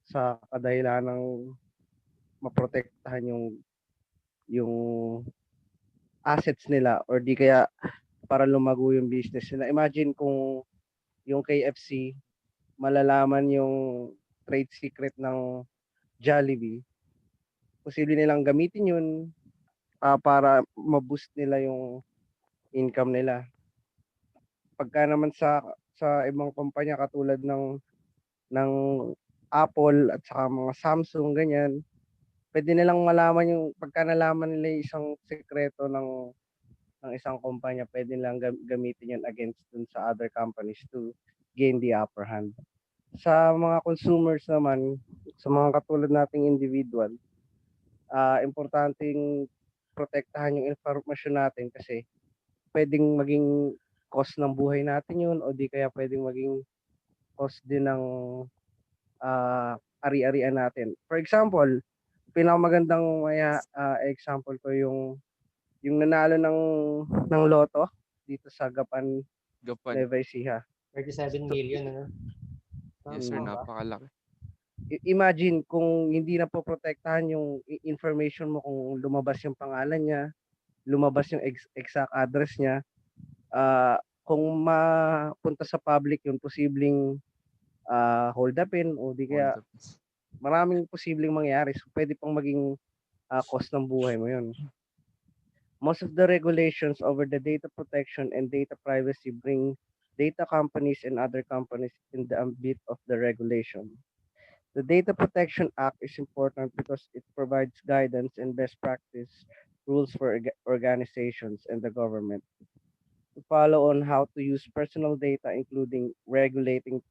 F: sa kadahilan ng maprotektahan yung assets nila or di kaya para lumago yung business nila. Imagine kung yung KFC malalaman yung trade secret ng Jollibee, posible nilang gamitin yun para ma-boost nila yung income nila. Pagka naman sa ibang kumpanya katulad ng Apple at saka mga Samsung ganyan, pwede nilang malaman yung pagka nalaman nila yung isang sekreto ng isang kumpanya, pwede nilang gamitin yun against dun sa other companies to gain the upper hand. Sa mga consumers naman, sa mga katulad nating individual, importanteng protektahan yung information natin kasi pwedeng maging cost ng buhay natin yun o di kaya pwedeng maging cost din ng ari-arian natin. For example, pinakamagandang example ko yung nanalo ng loto dito sa Gapan, Nueva Ecija.
A: 37 million, ano?
D: Yes, sir.
A: Tama ba?
D: Napakalaki.
F: Imagine kung hindi na po protektahan yung information mo, kung lumabas yung pangalan niya, lumabas yung exact address niya, kung mapunta sa public yung posibleng hold upin o di kaya maraming posibleng mangyari. So pwede pang maging cost ng buhay mo yun. Most of the regulations over the data protection and data privacy bring data companies and other companies in the ambit of the regulation. The Data Protection Act is important because it provides guidance and best practice rules for organizations and the government to follow on how to use personal data, including regulating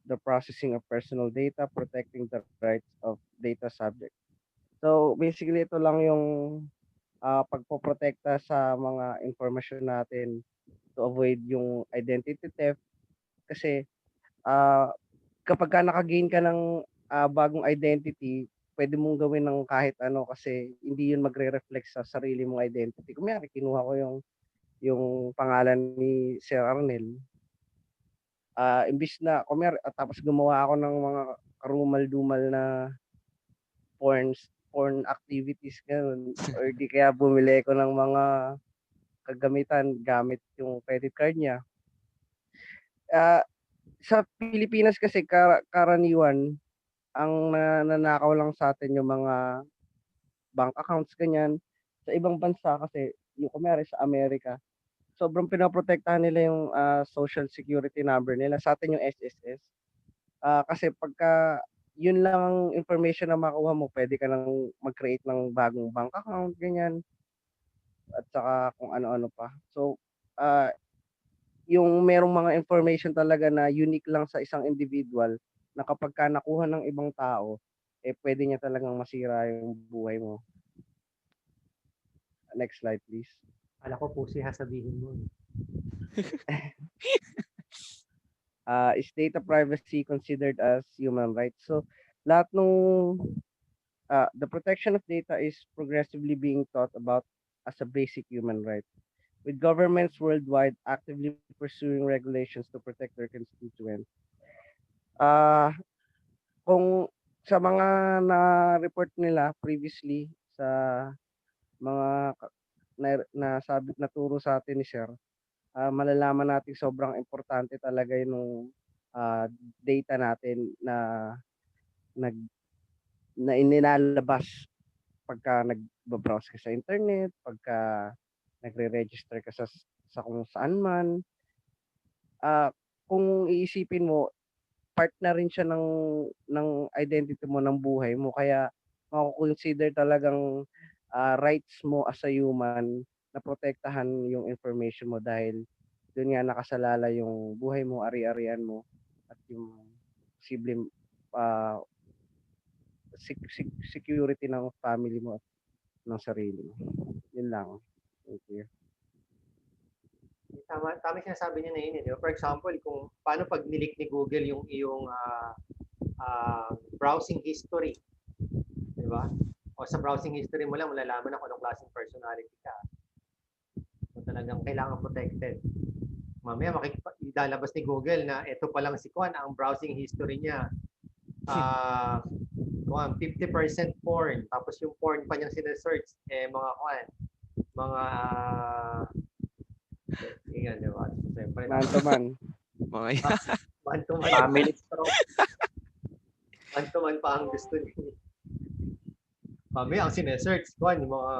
F: the processing of personal data, protecting the rights of data subjects. So basically, ito lang yung pagpoprotekta sa mga informasyon natin to avoid yung identity theft. Kasi kapag ka nakagain ka ng bagong identity, pwede mong gawin ng kahit ano kasi hindi yun magre-reflect sa sarili mong identity. Kunyari, kinuha ko yung pangalan ni Sir Arnel. Imbis na, tapos gumawa ako ng mga karumal-dumal na porn porn activities ganun or di kaya bumili ko ng mga kagamitan gamit yung credit card niya. Sa Pilipinas kasi karaniwan ang nanakaw lang sa atin yung mga bank accounts ganyan. Sa ibang bansa kasi yung kunyari sa Amerika, sobrang pinoprotektahan nila yung social security number nila. Sa atin yung SSS. Kasi pagka yun lang ang information na makuha mo, pwede ka nang mag-create ng bagong bank account, ganyan. At saka kung ano-ano pa. So, yung merong mga information talaga na unique lang sa isang individual na kapag ka nakuha ng ibang tao, pwede niya talagang masira yung buhay mo. Next slide, please.
A: Alam ko po siya sabihin mo.
F: Is data privacy considered as human rights? So, lahat nung the protection of data is progressively being thought about as a basic human right, with governments worldwide actively pursuing regulations to protect their constituents. Kung sa mga na-report nila previously sa mga naturo sa atin ni Sir, malalaman natin sobrang importante talaga yung data natin na inilalabas pagka nagbabrowse ka sa internet, pagka nagre-register ka sa kung saan man. Kung iisipin mo, part na rin siya ng identity mo, ng buhay mo. Kaya mako-consider talagang rights mo as a human na protektahan yung information mo dahil doon nga nakasalala yung buhay mo, ari-arian mo at yung posibleng security ng family mo at ng sarili mo. Yun lang. Thank you.
A: Tama yung sinasabi niya na yun. Di ba? For example, kung paano pag nilik ni Google yung iyong browsing history. Di ba? O sa browsing history mo lang, malalaman na kung anong klaseng personality ka. So talagang kailangan protected. Mamaya ilalabas ni Google na ito pa lang si Kwan, ang browsing history niya. 50% porn. Tapos yung porn pa niyang sinesearch, mga yan, di ba? Siyempre,
F: Man to man.
D: Mga
A: man to man.
E: Family.
A: Man to man pa ang gusto niya. Mamaya ang sinesearch ko, yung mga,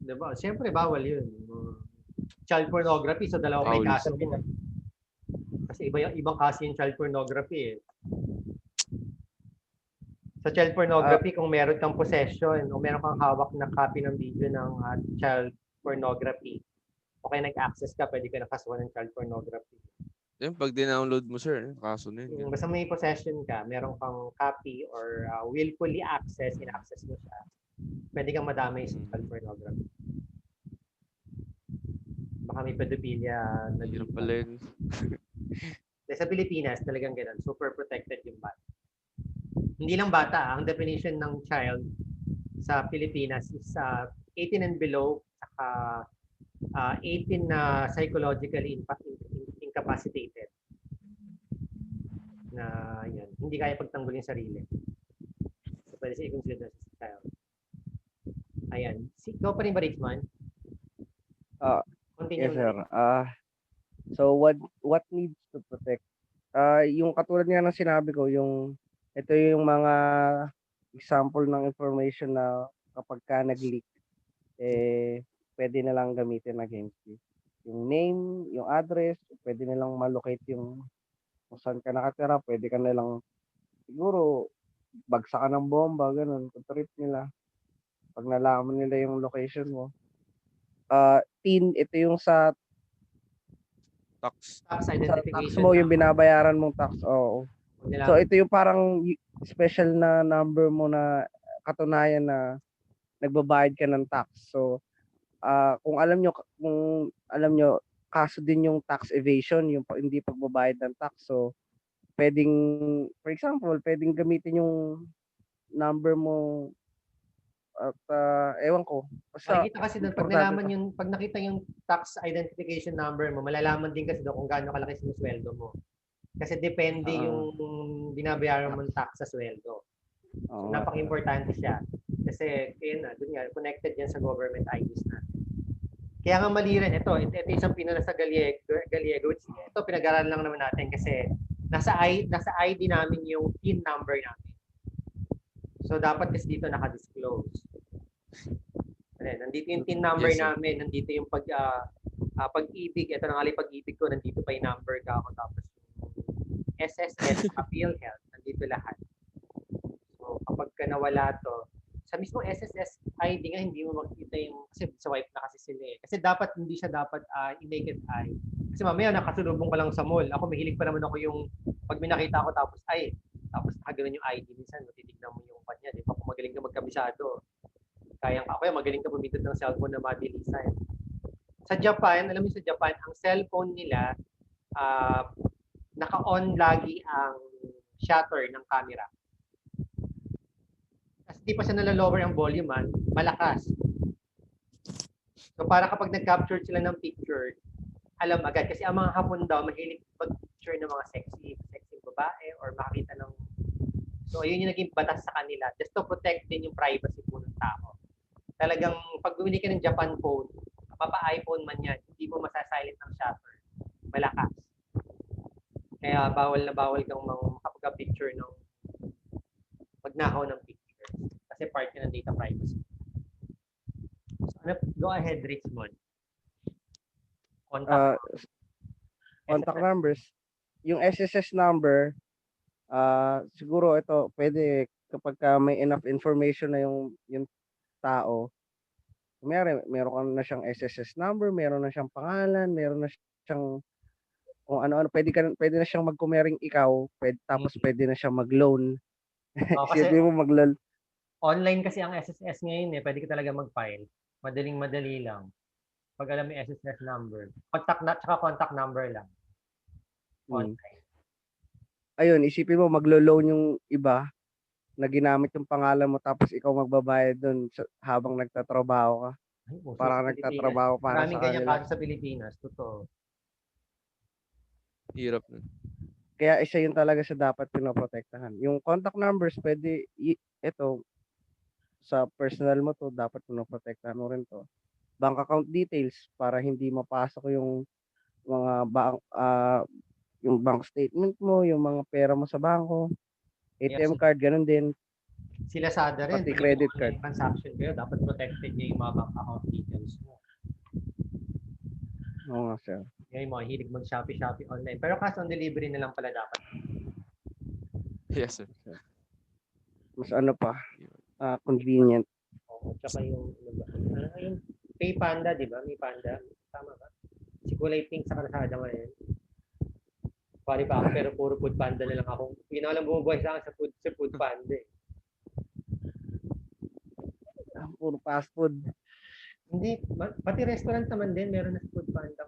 A: di ba? Siyempre, bawal yun. Child pornography, so dalawa may
D: Bawal.
A: kaso mo. Kasi ibang kaso yung child pornography eh. Sa child pornography, kung meron kang possession o meron kang hawak na copy ng video ng child pornography, o kaya nag-access ka, pwede ka nakasuhan ng child pornography.
D: Yun, pag dinownload mo, sir, kaso na yun.
A: Basta may possession ka, meron kang copy or willfully in-access mo siya, pwede kang madamay sa child pornography. Baka may pedophilia.
D: Hirap pala yun.
A: Sa Pilipinas, talagang ganun. Super protected yung bata. Hindi lang bata. Ang definition ng child sa Pilipinas is 18 and below, saka 18 na psychologically incapacitated. Na yan, hindi kaya pagtanggol yung sarili. So, pwede siya i-consider as child. Ayan. Ikaw pa rin ba, Richman? Continue.
F: Yes, sir. So what needs to protect? Yung katulad nga ng sinabi ko, ito yung mga example ng information na kapag ka nag-leak, pwede na lang gamitin against you. Yung name, yung address, pwede na lang malocate yung kung saan ka nakatira, pwede ka na lang siguro bagsakan ng bomba, ganun, trip nila. Pag nalaman nila yung location mo. Ito yung sa
D: Tax.
A: Tax
F: tax
A: identification.
F: mo, yung binabayaran mong tax. Oo. So ito yung parang special na number mo na katunayan na nagbabayad ka ng tax. So kung alam nyo kaso din yung tax evasion, yung hindi pagbabayad ng tax. So pwedeng, for example, pwedeng gamitin yung number mo at ewan ko. Basta
A: Makikita kasi doon, pag nakita yung tax identification number mo, malalaman din kasi doon kung gaano kalaki sinusweldo mo. Kasi depende yung binabayaran mong tax sa sweldo. So, napaka-importante siya. Kasi, yun na, dun nga, connected yan sa government IDs natin. Kaya nga mali rin ito isang pinuna sa Gallego, which ito pinag-aralan lang naman natin kasi nasa ID namin yung PIN number namin. So dapat kasi dito naka-disclose. Nandito yung PIN number
D: Yes, sir.
A: namin, nandito yung pag-ibig, ito na nga yung pag-ibig ko, nandito pa yung number ka ako, tapos yung SSS, PhilHealth, nandito lahat. So kapag ka nawala to, sa mismo SSS ID nga hindi mo makikita yung kasi swipe na kasi sila eh. Kasi dapat hindi siya dapat naked eye. Kasi mamaya nakasulubong ka lang sa mall. Ako mahilig pa naman ako yung pag may nakita ako tapos nakaganon yung ID minsan titignan mo yung kanya, di ba? Kung magaling ka magkabisado. Kaya ako magaling ka pumindot ng cellphone na mabilisan. Sa Japan, alam mo sa Japan, ang cellphone nila naka-on lagi ang shutter ng camera. Kasi di pa siya nalalower ang volume, malakas. So para kapag nag-capture sila ng picture, alam agad. Kasi ang mga Hapon daw, mahilig pag-picture ng mga sexy babae or makakita ng... So ayun yung naging batas sa kanila just to protect din yung privacy po ng tao. Talagang pag bumili ka ng Japan phone, mapa-iPhone man yan, hindi mo masasilent ang shutter. Malakas. Kaya bawal na bawal kang makapag-picture ng pagnakaw ng picture. Kasi part yun ng data privacy. So, go ahead, Richmond.
F: Contact numbers. Yung SSS number, siguro ito, pwede kapag may enough information na yung tao, meron na siyang SSS number, meron na siyang pangalan, meron na siyang kung ano-ano, pwede na siyang magkumering ikaw, tapos pwede na siyang mag-loan.
A: Kasi
F: Sige mo mag-loan.
A: online kasi ang SSS ngayon pwede ka talaga mag-file. Madaling-madali lang. Pag alam mo yung SSS number. Contact number lang. Online.
F: Ayun, isipin mo maglo-loan yung iba na ginamit yung pangalan mo tapos ikaw magbabayad doon habang nagtatrabaho ka. Parang nagtatrabaho para
A: Maraming
F: sa
A: ganyan
F: kanila.
A: kaso sa Pilipinas. Totoo.
D: Hirap nun.
F: Kaya isa yun talaga sa dapat pinoprotektahan. Yung contact numbers, pwede, ito, sa personal mo to, dapat pinoprotektahan mo rin to. Bank account details para hindi mapasok yung mga yung bank statement mo, yung mga pera mo sa bangko, ATM card, ganun din.
A: Sila sada rin.
F: Pati credit card.
A: Transaction kayo, dapat protected niya yung mga bank account details mo.
F: Oo nga, sir.
A: Yung mga hilig mag-Shopee online. Pero cash on delivery na lang pala dapat.
D: Yes, sir.
F: Mas convenient.
A: Oo, tsaka yung Pay Panda, di ba? May Panda. Tama ba? Si kulay pink sa kalsada ngayon. Pari pa ako, pero puro Food Panda na lang ako. Hindi na lang bumubuhay sa akin sa Food Panda eh.
F: Puro fast food.
A: Hindi, pati restaurant naman din, meron na sa Food Panda.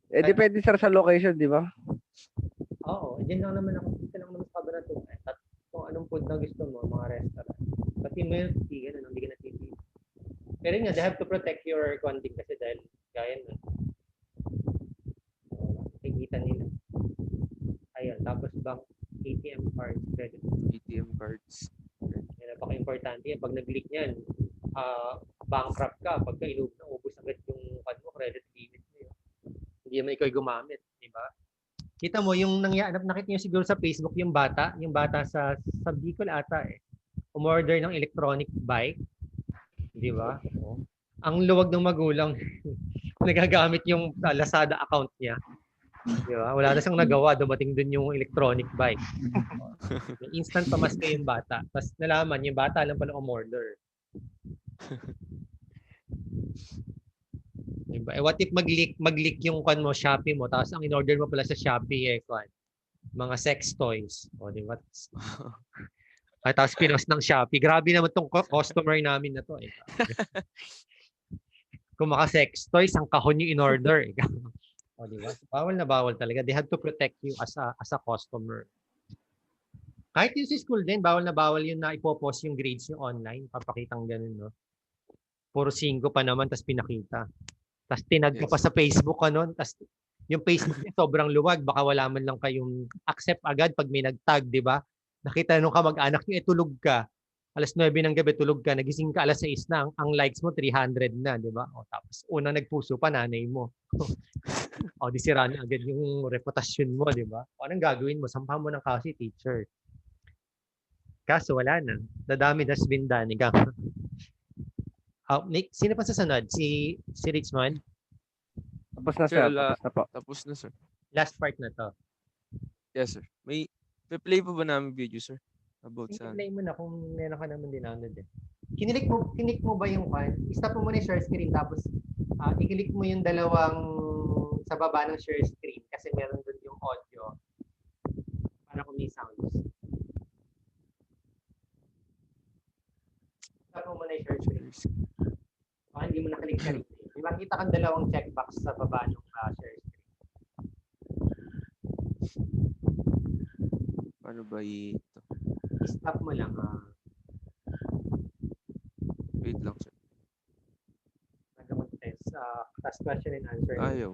F: Depende sir sa location, di ba?
A: Oo, dyan lang naman ako. Dito lang naman sa Cabanatuan. At kung anong food na gusto mo, mga restaurant. Pati milk tea, ganun, hindi ka natipid. Pero yun nga, they have to protect your content kasi dahil gaya na. Kikita nila. Ayun, tapos bank, ATM cards, credit.
D: ATM cards.
A: Yan, napaka-importante yan. Pag nag-leak yan, bankrupt ka. Pagka ubos agad yung credit limit mo yun. Hindi naman ikaw gumamit, di ba? Kita mo, yung nakita niyo siguro sa Facebook, yung bata sa Bicol ata umorder ng electronic bike. Di ba? Ang luwag ng magulang. Nagagamit yung Lazada account niya. Di ba? Wala na siyang nagawa. Dumating dun yung electronic bike. Instant pamasko yung bata. Tapos nalaman, yung bata lang pala umorder. Diba? What if mag-leak yung mo, Shopee mo, tapos ang in-order mo pala sa Shopee mga sex toys. O, di ba? Tapos pinost ng Shopee. Grabe naman tong customer namin na to. Kung maka-sex toys, ang kahon yung in-order. O, di ba? Bawal na bawal talaga. They have to protect you as a customer. Kahit yung sa school din, bawal na bawal yun na ipopost yung grades nyo online. Papakitang ganun, no? Puro 5 pa naman, tapos pinakita. Tapos tinag ka pa sa Facebook, tapos yung Facebook niya sobrang luwag. Baka wala man lang kayong accept agad pag may nag-tag, di ba? nakita nung kamag-anak niyo, tulog ka. Alas 9 ng gabi, tulog ka. Nagising ka alas 6 na. Ang likes mo, 300 na, di ba? O, tapos, unang nagpuso pa, nanay mo. O, di sira na agad yung reputasyon mo, di ba? O, anong gagawin mo? Sampahan mo ng kaso si teacher. Kaso, wala na. The damage has been done. Ikaw. Nick, sino pa susunod? Si Richmond?
F: Tapos na,
D: Sir,
F: sir.
D: ala,
F: Tapos na po.
D: tapos na, sir.
A: Last part na to.
D: Yes, sir. May play pa ba namin video, sir? About sa...
A: Play mo na kung meron ka naman dinownload eh. Kinik mo ba yung kan? I-stop mo muna yung share screen tapos i-click mo yung dalawang sa baba ng share screen kasi meron doon yung audio para kung may sounds. Stop mo muna yung share screen. Baka hindi mo nakalik ka rin. May makita kang dalawang checkbox sa baba ng share screen.
D: Paano ba ito?
A: I-stop mo lang.
D: Wait lang, sir.
A: Nagawa test. Last question and answer.
D: Ayaw.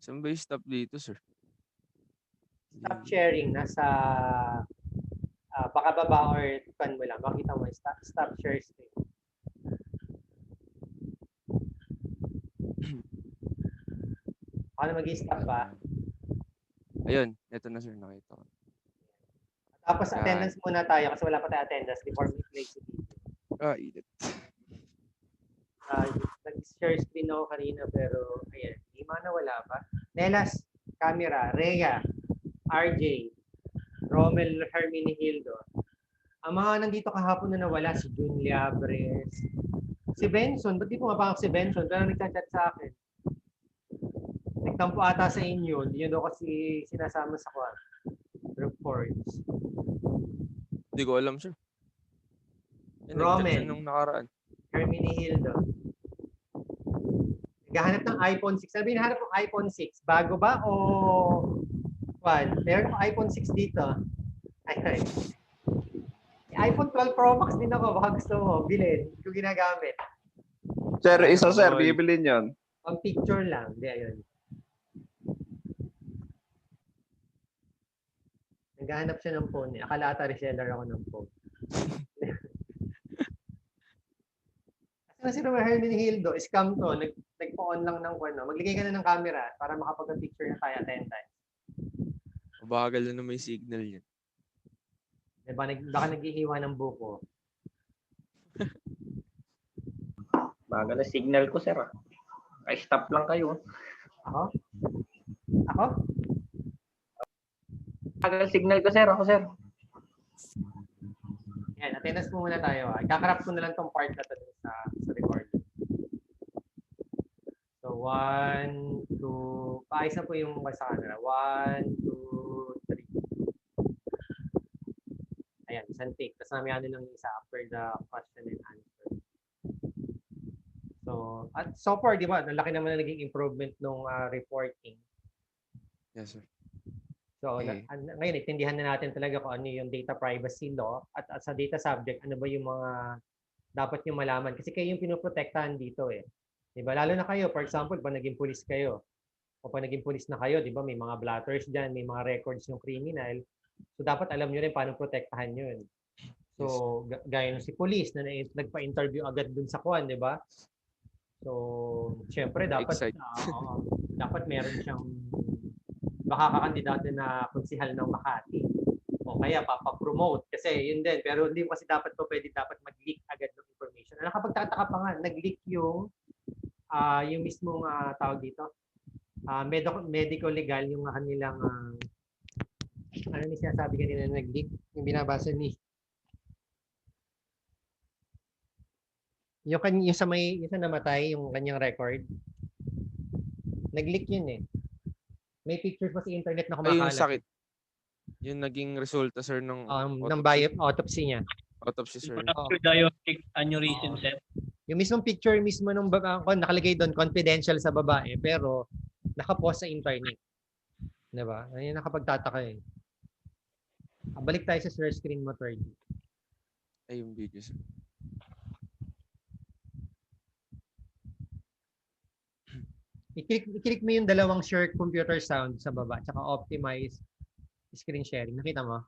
D: Saan ba yung stop dito, sir?
A: Stop sharing. Nasa baka baba or pan mo lang. Makita mo. Stop share screen. Ako na mag-stop ba?
D: Ayun, eto na, sir. Nakita ko.
A: Tapos
D: Yan.
A: attendance muna tayo kasi wala pa tayo attendance before we play si video.
D: Init.
A: Nag-share screen ako kanina pero ayan, di man wala pa. Nelas, camera, Rhea, RJ, Romel Herminihildo. Ang mga nandito kahapon na nawala, si Jun Liabres, si Benson, ba't di pumapasok si Benson? Pero nagchat-chat sa akin. Nagtampo ata sa inyo, hindi yun daw kasi sinasama sa reports.
D: Hindi ko alam, sir.
A: Roman.
D: Nag-chat siya nung nakaraan.
A: Herminihildo. Naghahanap ng iPhone 6. Sabi hinahanap ng iPhone 6. Bago ba o one? Meron akong iPhone 6 dito. Ay. iPhone 12 Pro Max din ako. Baka gusto mo. Bilhin. Kung ginagamit.
G: Sir, isa sir,
D: All.
G: bibilin yon.
A: Pang picture lang. Hindi, ayun. Naghahanap siya ng phone. Akala ata reseller ako ng phone. Kasi si Romel Herminihildo, scam to. Nagpo-on lang ng magligay ka na ng camera para makapag-picture na tayo at 10 times.
D: Mabagal na may signal yan.
A: Diba, baka naghihiwa ng buko.
G: Baga na signal ko, sir. Ay, stop lang kayo.
A: Ako? Ako?
G: Baga signal ko, sir. Ako, sir.
A: Yan, attendance mo muna tayo. Ikakarap ko na lang tong part na to sa record. So, 1, 2, paayos na po yung sa camera. 1, 2, 3. Ayan, isang take. Tapos mamaya lang yung isa after the question and answer. So, at so far, di ba, nalaki naman na naging improvement nung reporting.
D: Yes, sir.
A: So,
D: Okay.
A: ngayon, itindihan na natin talaga kung ano yung data privacy law at sa data subject, ano ba yung mga dapat nyo malaman. Kasi kayo yung pinoprotektahan dito eh. Diba? Lalo na kayo, for example, pag naging pulis kayo, o pag naging pulis na kayo, di ba, may mga blotters dyan, may mga records yung criminal. So, dapat alam nyo rin paano protektahan yun. So, gaya nung si pulis na nagpa-interview agad dun sa kwan, di ba? So, syempre, dapat dapat meron siyang baka kakandidato na konsihal ng Makati o kaya papapromote kasi yun din pero hindi kasi dapat mag-leak agad ng information. Nakapagtataka pa nga nag-leak yung mismong tawag dito medical legal yung kanilang ano ni sinasabi kanina na nag-leak yung binabasa ni yung sa namatay yung kanyang record nag-leak yun eh. May pictures pa sa internet na
D: Ay, yung
A: kumakalat.
D: sakit. Yung naging resulta, sir, ng
A: autopsy niya.
D: Autopsy, sir.
C: Diabetic aneurysm, sir.
A: Yung mismong picture mismo nung nakalagay doon confidential sa babae pero nakapost sa internet. 'Di ba? Ayun nakapagtataka eh. Balik tayo sa share screen mo, Third.
D: Ay, yung video, sir.
A: I-click mo yung dalawang share computer sound sa baba, tsaka optimize screen sharing. Nakita mo?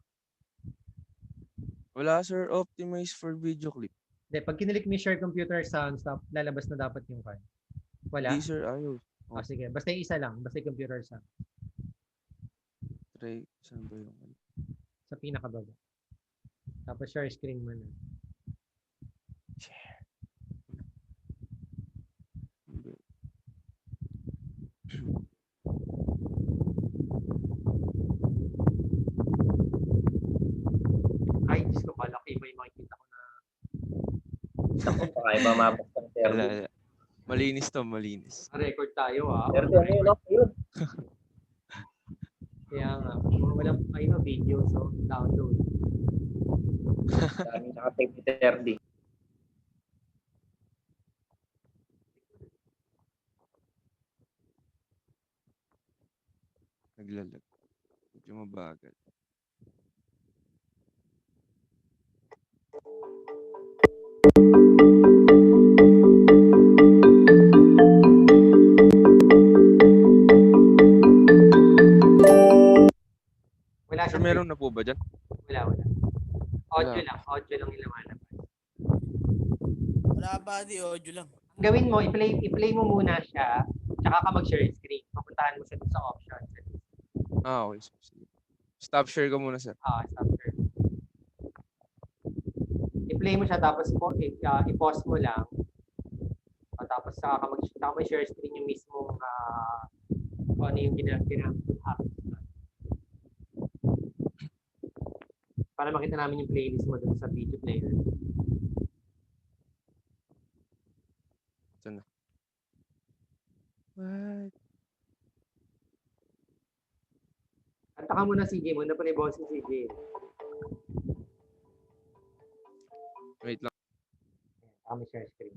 D: Wala, sir. Optimize for video clip.
A: Hindi, pag kinilik mo yung share computer sounds, lalabas na dapat yung card. Wala?
D: Hindi, sir. Ayaw.
A: Oh, sige. Basta yung isa lang. Basta yung computer sound.
D: Try. Saan ba yung...
A: Sa pinakababa. Tapos share screen mo na.
D: Share.
A: Ay, Diyos ko, malaki ba yung makikita ko na.
G: Ako pa kayo ba mabuksan
D: Wala,
G: server?
D: wala. Malinis to, malinis.
A: Record tayo, ha?
G: Server na yun, okay yun.
A: Kaya nga, walang video, so download.
G: Daming naka-type ni Terdy.
D: Naglalag. Medyo mabagal.
A: Wala
D: Sir,
A: siyang
D: meron na po ba dyan?
A: Wala. Audio
D: Wala.
A: lang. Audio lang yung lumalabas.
H: Wala ba, di audio lang.
A: Ang gawin mo, i-play mo muna siya, tsaka ka mag-share screen. Papuntahan mo siya dun sa options.
D: Okay. Sige. Stop share ka muna, sir.
A: Stop share. I-play mo siya, tapos i-pause mo lang. Tapos saka ka mag-share screen yung mismong kung ano yung ginagawa app. Para makita namin yung playlist mo dun sa video player.
D: Ito na. What?
A: Kanta ka muna, CJ. Muna pa rin boss si CJ.
D: Wait lang.
A: Kami share screen.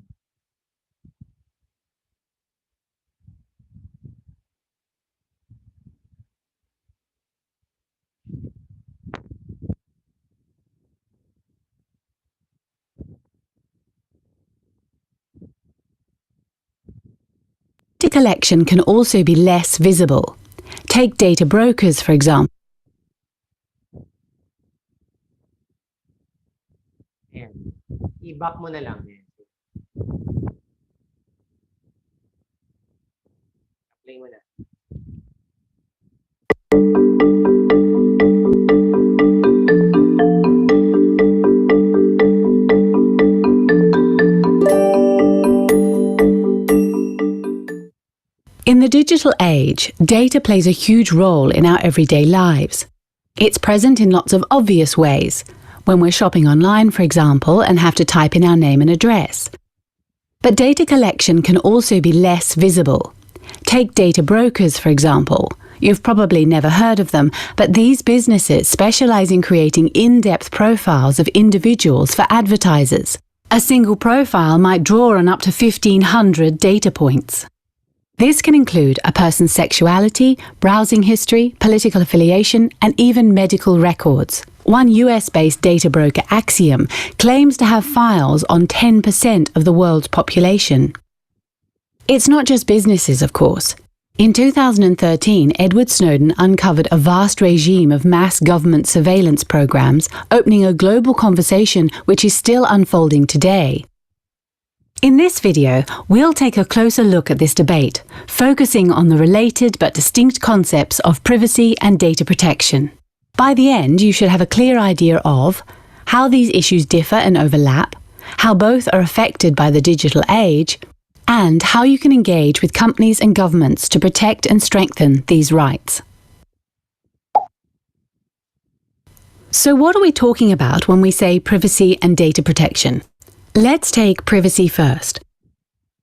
I: Data collection can also be less visible. Take data brokers, for example.
A: Ayan. I-back mo na lang. Ayan. Play mo na.
I: In the digital age, data plays a huge role in our everyday lives. It's present in lots of obvious ways, when we're shopping online, for example, and have to type in our name and address. But data collection can also be less visible. Take data brokers, for example. You've probably never heard of them, but these businesses specialize in creating in-depth profiles of individuals for advertisers. A single profile might draw on up to 1,500 data points. This can include a person's sexuality, browsing history, political affiliation, and even medical records. One US-based data broker, Axiom, claims to have files on 10% of the world's population. It's not just businesses, of course. In 2013, Edward Snowden uncovered a vast regime of mass government surveillance programs, opening a global conversation which is still unfolding today. In this video, we'll take a closer look at this debate, focusing on the related but distinct concepts of privacy and data protection. By the end, you should have a clear idea of how these issues differ and overlap, how both are affected by the digital age, and how you can engage with companies and governments to protect and strengthen these rights. So what are we talking about when we say privacy and data protection? Let's take privacy first.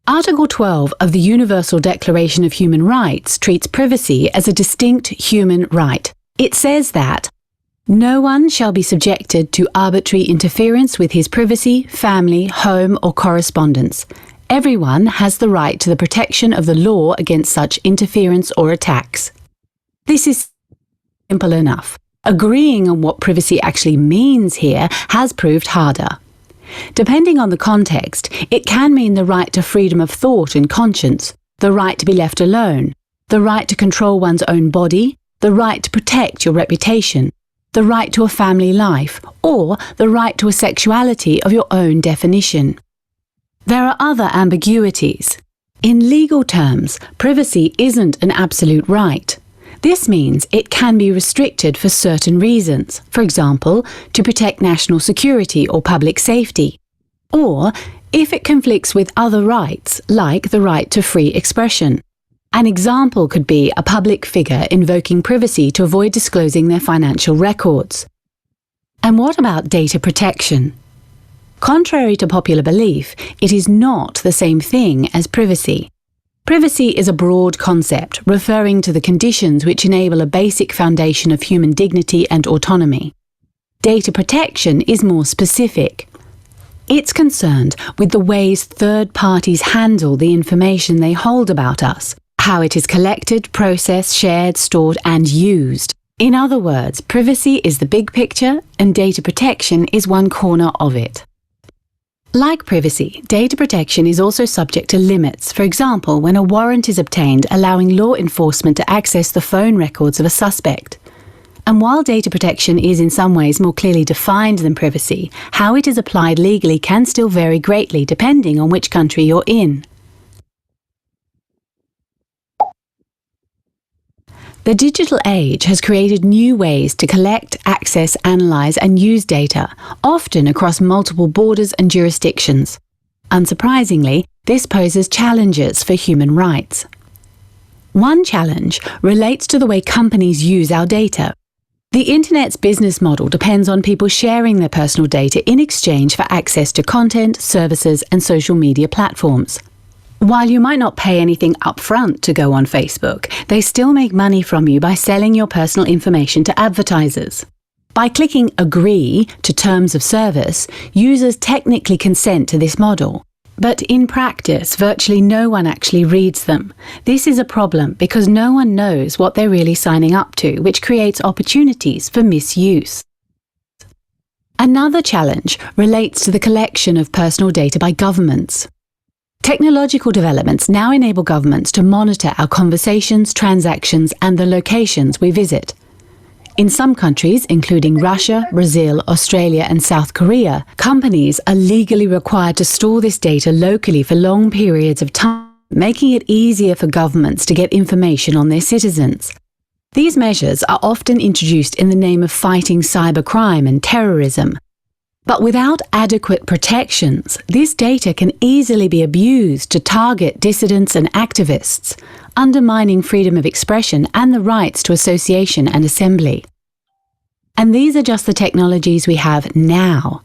I: Article 12 of the Universal Declaration of Human Rights treats privacy as a distinct human right. It says that no one shall be subjected to arbitrary interference with his privacy, family, home, or correspondence. Everyone has the right to the protection of the law against such interference or attacks. This is simple enough. Agreeing on what privacy actually means here has proved harder. Depending on the context, it can mean the right to freedom of thought and conscience, the right to be left alone, the right to control one's own body, the right to protect your reputation, the right to a family life, or the right to a sexuality of your own definition. There are other ambiguities. In legal terms, privacy isn't an absolute right. This means it can be restricted for certain reasons, for example, to protect national security or public safety, or if it conflicts with other rights, like the right to free expression. An example could be a public figure invoking privacy to avoid disclosing their financial records. And what about data protection? Contrary to popular belief, it is not the same thing as privacy. Privacy is a broad concept referring to the conditions which enable a basic foundation of human dignity and autonomy. Data protection is more specific. It's concerned with the ways third parties handle the information they hold about us, how it is collected, processed, shared, stored, and used. In other words, privacy is the big picture and data protection is one corner of it. Like privacy, data protection is also subject to limits. For example, when a warrant is obtained allowing law enforcement to access the phone records of a suspect. And while data protection is in some ways more clearly defined than privacy, how it is applied legally can still vary greatly depending on which country you're in. The digital age has created new ways to collect, access, analyze, and use data, often across multiple borders and jurisdictions. Unsurprisingly, this poses challenges for human rights. One challenge relates to the way companies use our data. The Internet's business model depends on people sharing their personal data in exchange for access to content, services, and social media platforms. While you might not pay anything upfront to go on Facebook, they still make money from you by selling your personal information to advertisers. By clicking Agree to Terms of Service, users technically consent to this model. But in practice, virtually no one actually reads them. This is a problem because no one knows what they're really signing up to, which creates opportunities for misuse. Another challenge relates to the collection of personal data by governments. Technological developments now enable governments to monitor our conversations, transactions, and the locations we visit. In some countries, including Russia, Brazil, Australia, and South Korea, companies are legally required to store this data locally for long periods of time, making it easier for governments to get information on their citizens. These measures are often introduced in the name of fighting cybercrime and terrorism. But without adequate protections, this data can easily be abused to target dissidents and activists, undermining freedom of expression and the rights to association and assembly. And these are just the technologies we have now.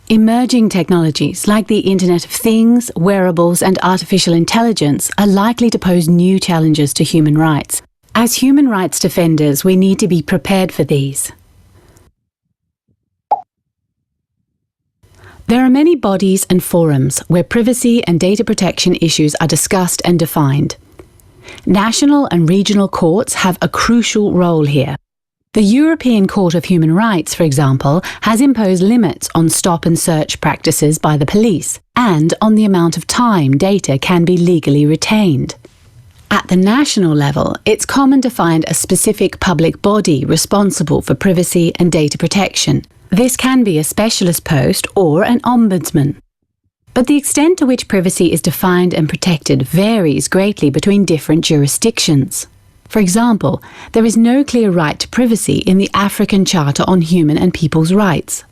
I: Emerging technologies like the Internet of Things, wearables, and artificial intelligence are likely to pose new challenges to human rights. As human rights defenders, we need to be prepared for these. There are many bodies and forums where privacy and data protection issues are discussed and defined. National and regional courts have a crucial role here. The European Court of Human Rights, for example, has imposed limits on stop and search practices by the police and on the amount of time data can be legally retained. At the national level, it's common to find a specific public body responsible for privacy and data protection. This can be a specialist post or an ombudsman. But the extent to which privacy is defined and protected varies greatly between different jurisdictions. For example, there is no clear right to privacy in the African Charter on Human and People's Rights.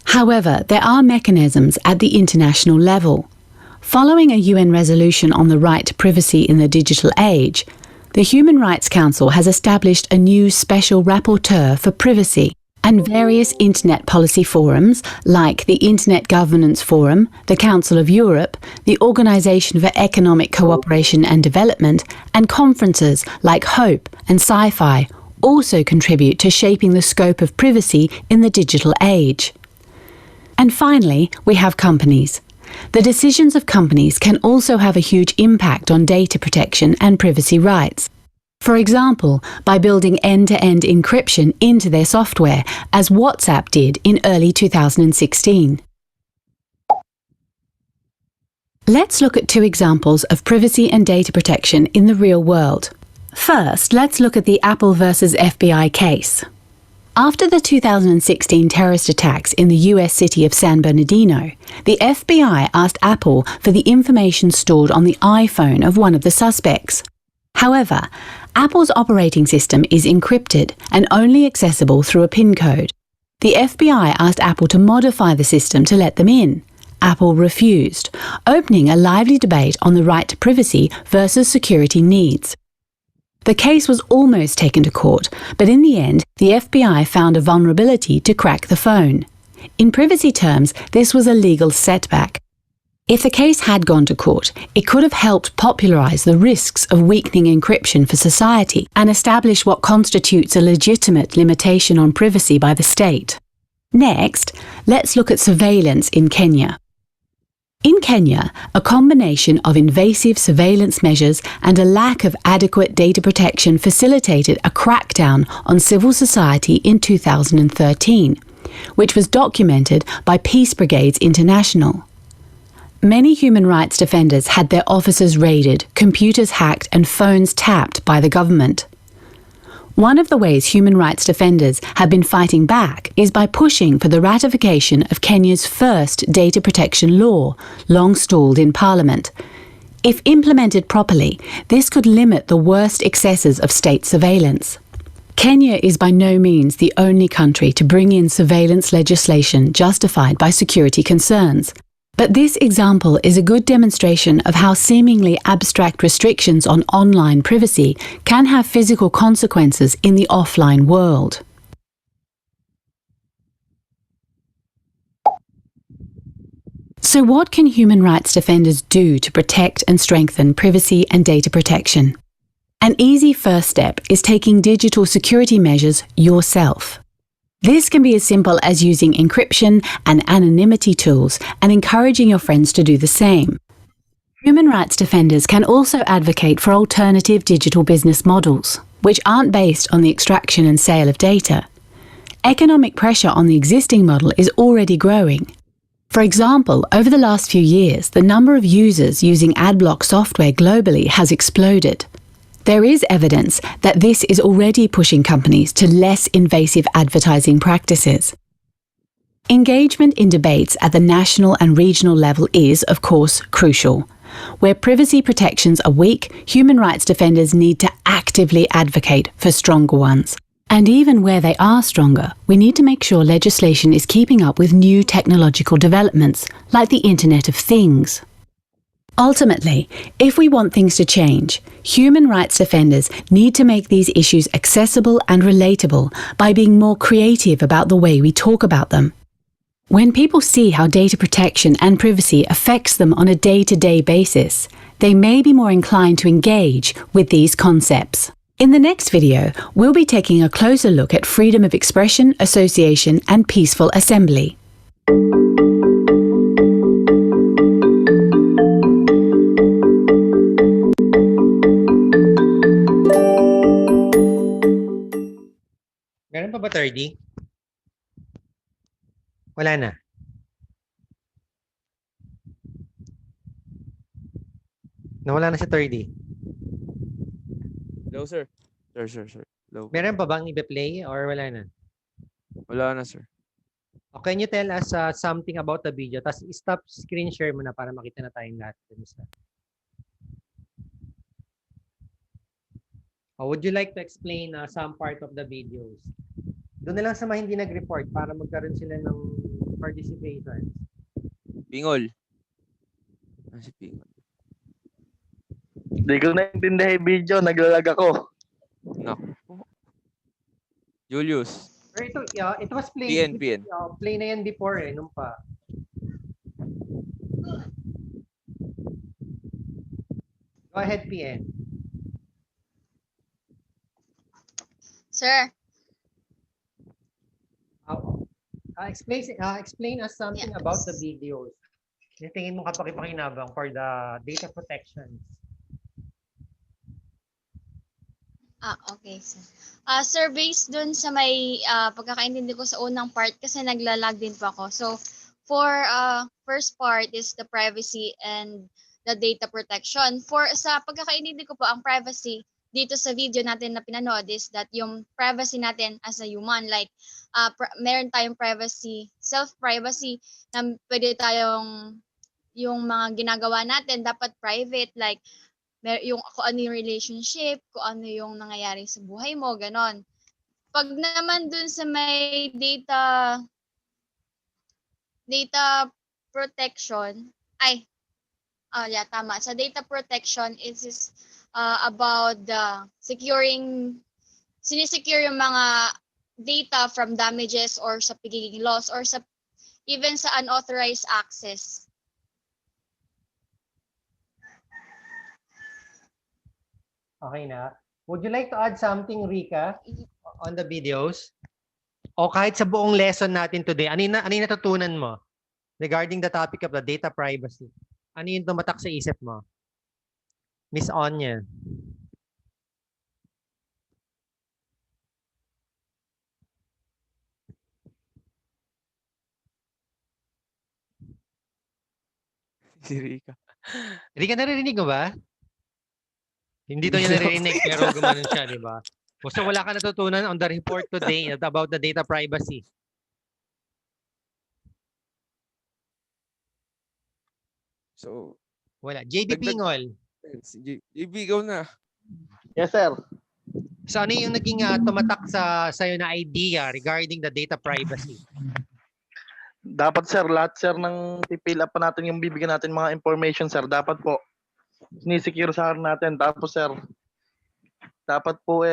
I: However, there are mechanisms at the international level. Following a UN resolution on the right to privacy in the digital age, the Human Rights Council has established a new special rapporteur for privacy, and various Internet policy forums like the Internet Governance Forum, the Council of Europe, the Organization for Economic Cooperation and Development, and conferences like HOPE and Sci-Fi also contribute to shaping the scope of privacy in the digital age. And finally, we have companies. The decisions of companies can also have a huge impact on data protection and privacy rights. For example, by building end-to-end encryption into their software, as WhatsApp did in early 2016. Let's look at two examples of privacy and data protection in the real world. First, let's look at the Apple versus FBI case. After the 2016 terrorist attacks in the US city of San Bernardino, the FBI asked Apple for the information stored on the iPhone of one of the suspects. However, Apple's operating system is encrypted and only accessible through a PIN code. The FBI asked Apple to modify the system to let them in. Apple refused, opening a lively debate on the right to privacy versus security needs. The case was almost taken to court, but in the end, the FBI found a vulnerability to crack the phone. In privacy terms, this was a legal setback. If the case had gone to court, it could have helped popularize the risks of weakening encryption for society and establish what constitutes a legitimate limitation on privacy by the state. Next, let's look at surveillance in Kenya. In Kenya, a combination of invasive surveillance measures and a lack of adequate data protection facilitated a crackdown on civil society in 2013, which was documented by Peace Brigades International. Many human rights defenders had their offices raided, computers hacked, and phones tapped by the government. One of the ways human rights defenders have been fighting back is by pushing for the ratification of Kenya's first data protection law, long stalled in Parliament. If implemented properly, this could limit the worst excesses of state surveillance. Kenya is by no means the only country to bring in surveillance legislation justified by security concerns. But this example is a good demonstration of how seemingly abstract restrictions on online privacy can have physical consequences in the offline world. So what can human rights defenders do to protect and strengthen privacy and data protection? An easy first step is taking digital security measures yourself. This can be as simple as using encryption and anonymity tools and encouraging your friends to do the same. Human rights defenders can also advocate for alternative digital business models, which aren't based on the extraction and sale of data. Economic pressure on the existing model is already growing. For example, over the last few years, the number of users using adblock software globally has exploded. There is evidence that this is already pushing companies to less invasive advertising practices. Engagement in debates at the national and regional level is, of course, crucial. Where privacy protections are weak, human rights defenders need to actively advocate for stronger ones. And even where they are stronger, we need to make sure legislation is keeping up with new technological developments, like the Internet of Things. Ultimately, if we want things to change, human rights defenders need to make these issues accessible and relatable by being more creative about the way we talk about them. When people see how data protection and privacy affects them on a day-to-day basis, they may be more inclined to engage with these concepts. In the next video, we'll be taking a closer look at freedom of expression, association, and peaceful assembly.
A: Meron pa ba 30? Wala na. Nawala na si 30.
D: Hello, sir. Sir. Hello.
A: Meron pa bang i-play or wala na?
D: Wala na, sir.
A: Okay, can you tell us something about the video? Tapos stop screen share mo na para makita na tayong lahat. Would you like to explain some part of the videos? Doon na lang sa mga hindi nag-report para magkaroon sila ng participation.
D: Pingol. Si Pingol.
H: Hindi ko naintindihan yung video. Naglalag ako.
D: Naku. Julius.
A: Pero ito was played.
D: PN.
A: Play na yan before nung pa. Go ahead, PN.
J: Sir.
A: Explain us something about the videos. Yung tingin mo kapakipakinabang for the data protection.
J: Okay, sir. Sir, based dun sa may pagkakaintindi ko sa unang part kasi naglalag din po ako. So, For first part is the privacy and the data protection. Sa pagkakaintindi ko po, ang privacy dito sa video natin na pinanood is that yung privacy natin as a human, like meron tayong privacy, self-privacy, na pwede tayong yung mga ginagawa natin dapat private, like yung kung ano yung relationship, kung ano yung nangyayari sa buhay mo, ganon. Pag naman dun sa may data protection, tama. Sa data protection, it is about the sinisecure yung mga data from damages or sa pagiging loss or sa even sa unauthorized access.
A: Okay na. Would you like to add something, Rika, on the videos? O kahit sa buong lesson natin today, ano yung natutunan mo regarding the topic of the data privacy? Ano yung tumatak sa isip mo? Miss Onya.
D: Si Rika.
A: Rika, naririnig mo ba? Hindi to niya naririnig pero gumanon siya, di ba? So wala ka natutunan on the report today about the data privacy.
D: So,
A: Wala. JB Pingol.
D: JB, ikaw na.
H: Yes, sir.
A: So ano yung naging tumatak sa'yo na idea regarding the data privacy?
H: Dapat, sir, lahat, sir, ng i-fill up pa natin yung bibigyan natin mga information, sir. Dapat po, sinisecure sa natin. Tapos, sir, dapat po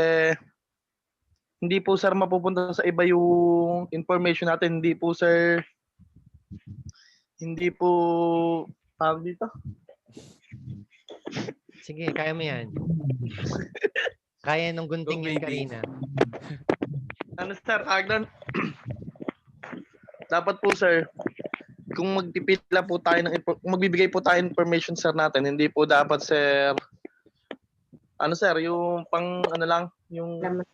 H: hindi po, sir, mapupunta sa iba yung information natin. Hindi po, sir, tawag dito.
A: Sige, kaya mo yan. Kaya nung gunting
D: Go,
A: yun,
D: baby.
A: Karina.
H: Ano, sir, Agdan? Dapat po, sir, kung magpipila po tayo kung magbibigay po tayo information, sir, natin, hindi po dapat, sir, yung pang, yung...
A: Ano?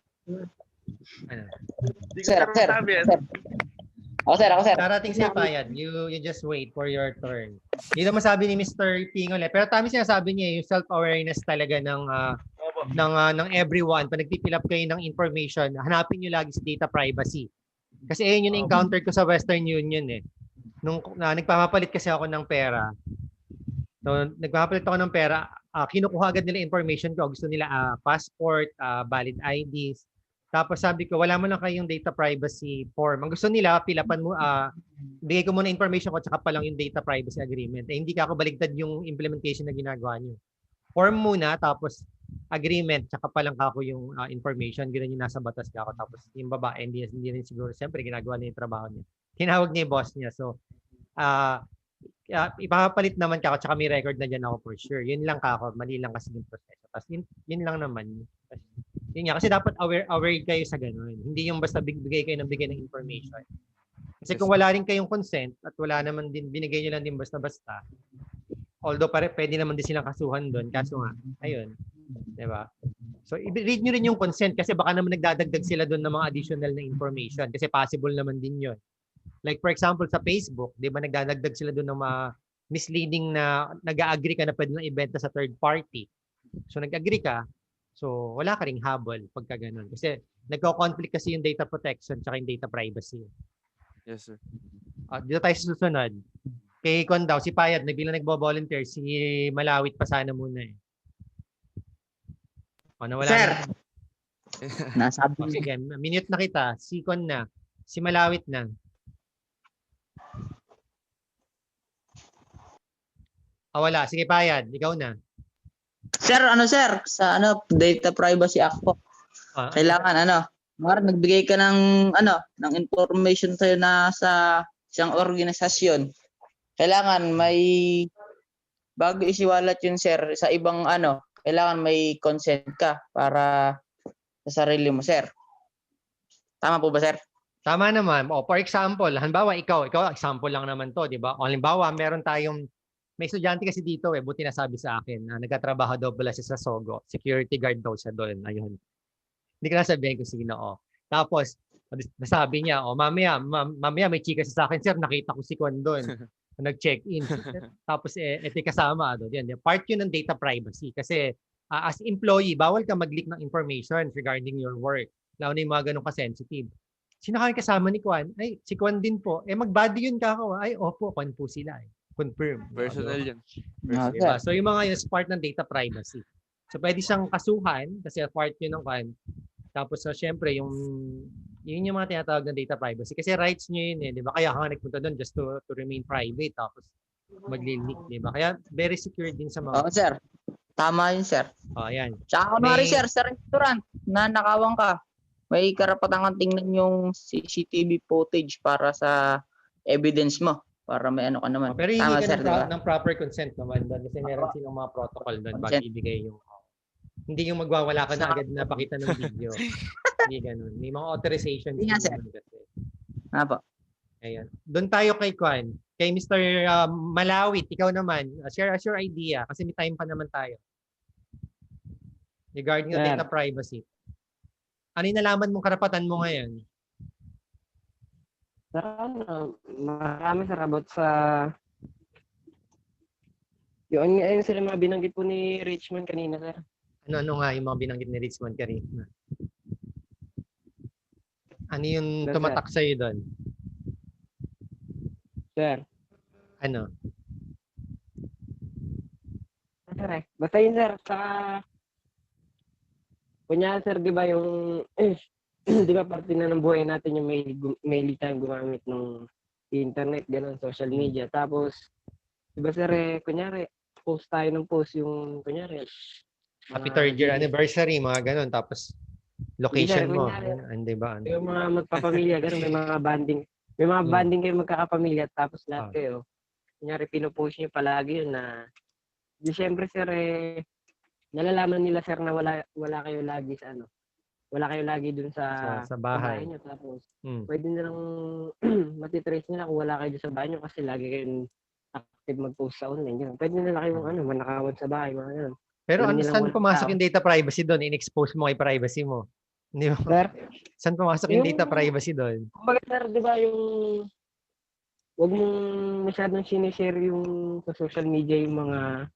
E: Sir. Ako, sir.
A: Darating si Payad. You just wait for your turn. Yun ang masabi ni Mr. Pingol. Pero tama sinasabi niya, yung self-awareness talaga ng everyone. Pag nagpipill up kayo ng information, hanapin nyo lagi sa data privacy. Kasi yun yung encounter ko sa Western Union eh. Nung nagpapapalit kasi ako ng pera. So, nagpapapalit ako ng pera, kinukuha agad nila information ko. Gusto nila passport, valid IDs. Tapos sabi ko, wala mo lang kayong data privacy form. Ang gusto nila, pilapan mo, bigay ko muna information ko, tsaka pa lang yung data privacy agreement. Hindi ka ako baligtad yung implementation na ginagawa nyo. Form muna, tapos agreement, tsaka pa lang ako yung information. Ganun yung nasa batas ka ako. Tapos yung babae, hindi rin siguro, siyempre, ginagawa niya yung trabaho niya. Tinawag niya yung boss niya. So, ipapalit naman ka ako, tsaka may record na dyan ako for sure. Yun lang ka ako, mali lang kasi yung proseso. Tapos yun lang naman. Yun nga, kasi dapat aware kayo sa ganun. Hindi yung basta bigay kayo ng information. Kasi kung wala rin kayong consent at wala naman din, binigay nyo lang din basta-basta, although pwede naman din silang kasuhan doon. Kaso nga, ayun. Diba? So, i-read nyo rin yung consent kasi baka naman nagdadagdag sila doon ng mga additional na information kasi possible naman din yun. Like for example, sa Facebook, di ba nagdadagdag sila doon ng mga misleading na nag-agree ka na pwede nang ibenta sa third party. So, nag-agree ka, so wala ka ring habol pagka ganun. Kasi nagko-conflict kasi yung data protection tsaka yung data privacy.
D: Yes, sir.
A: Dito tayo sa susunod. Kay Kon daw, si Payat, bilang nagbo-volunteer, si Malawit pa sana muna eh. Nawala
E: Sir.
A: na.
E: Nasabi.
A: Sige, minute na kita. Si Kon na. Si Malawit na. Wala. Sige, Payat. Ikaw na.
E: Sir, sa Data Privacy Act po. Kailangan nagbigay ka ng information sa'yo na sa isang organisasyon. Kailangan bago isiwalat yun, sir, sa ibang kailangan may consent ka para sa sarili mo, sir. Tama po ba, sir?
A: Tama naman. For example, halimbawa ikaw example lang naman to, di ba? O halimbawa, may estudyante kasi dito buti na sabi sa akin, nagkatrabaho daw pala siya sa Sogo. Security guard daw siya doon. Ayun. Hindi ko na sabihin kung sino. Tapos, Nasabi niya, mamaya may chika sa akin, sir, nakita ko si Kwan doon. Nag-check-in. Tapos, ito kasama. Yan. Part yun ng data privacy. Kasi, as employee, bawal ka mag-leak ng information regarding your work. Lalo na yung mga ganun ka-sensitive. Sino kayo kasama ni Kwan? Ay, si Kwan din po. Mag-body yun kako. Ay, opo, Kwan po sila. Confirm.
D: Personal yun.
A: Diba? So, yung mga yun is part ng data privacy. So, pwede siyang kasuhan kasi part yun ng Kwan. Tapos, syempre, yun yung mga tinatawag na data privacy. Kasi rights nyo yun di ba? Kaya ka nagpunta doon just to remain private. Tapos, magli-leak, di ba? Kaya, very secure din sa mga...
K: Oo, sir. Tama yun, sir.
A: Yan.
K: Tsaka kunwari, sir, sa restaurant, na nakawang ka, may karapatan kang tingnan yung CCTV footage para sa evidence mo. Para may ano ka naman.
A: Pero hindi
K: Tama,
A: ka
K: sir, diba?
A: ng proper consent naman doon kasi meron silang mga protocol doon bago ibigay yung... Hindi yung magwawala ka na agad na pakita ng video. Hindi ganun. May mga authorization.
K: Hindi nga, sir. Apo.
A: Ayan. Doon tayo kay Kwan. Kay Mr. Malawit, ikaw naman. Share us your idea kasi may time pa naman tayo. Regarding the data privacy. Ano yung nalaman mong karapatan mo ngayon?
E: Marami sir about sa yun sila mga binanggit po ni Richmond kanina, sir.
A: Ano nga yung mga binanggit ni Richmond kanina? Ano yung tumatak sa'yo doon?
E: Sir.
A: Ano?
E: Sir, basta yun, sir. Saka kunya, sir, di ba yung di ba parte na ng buhay natin yung may time gumamit ng internet, gano'n, social media. Tapos, di ba, sir, kunyari, post tayo ng post yung, kunyari,
A: Happy third year anniversary, mga ganun. Tapos, location mo. Hindi ba?
E: Yung mga magpapamilya, gano'n, may mga banding. May mga banding kayo magkakapamilya, tapos lahat kayo. Kunyari, pinopost nyo palagi yun na, di syempre, sir, nalalaman nila, sir, na wala kayo lagi sa ano. Wala kayo lagi dun sa
A: bahay
E: nyo. Tapos, pwede nilang matitrace nila kung wala kayo dun sa bahay nyo kasi lagi kayong active mag-post sa online. Yun. Pwede nila kayong manakawan sa bahay, mga ganun.
A: Pero saan pumasok yung data privacy doon? In-expose mo kay privacy mo. Hindi mo?
E: Sir?
A: Saan pumasok yung data privacy doon?
E: Kumbaga, sir, di ba yung huwag mong masyadong sinishare yung sa social media yung mga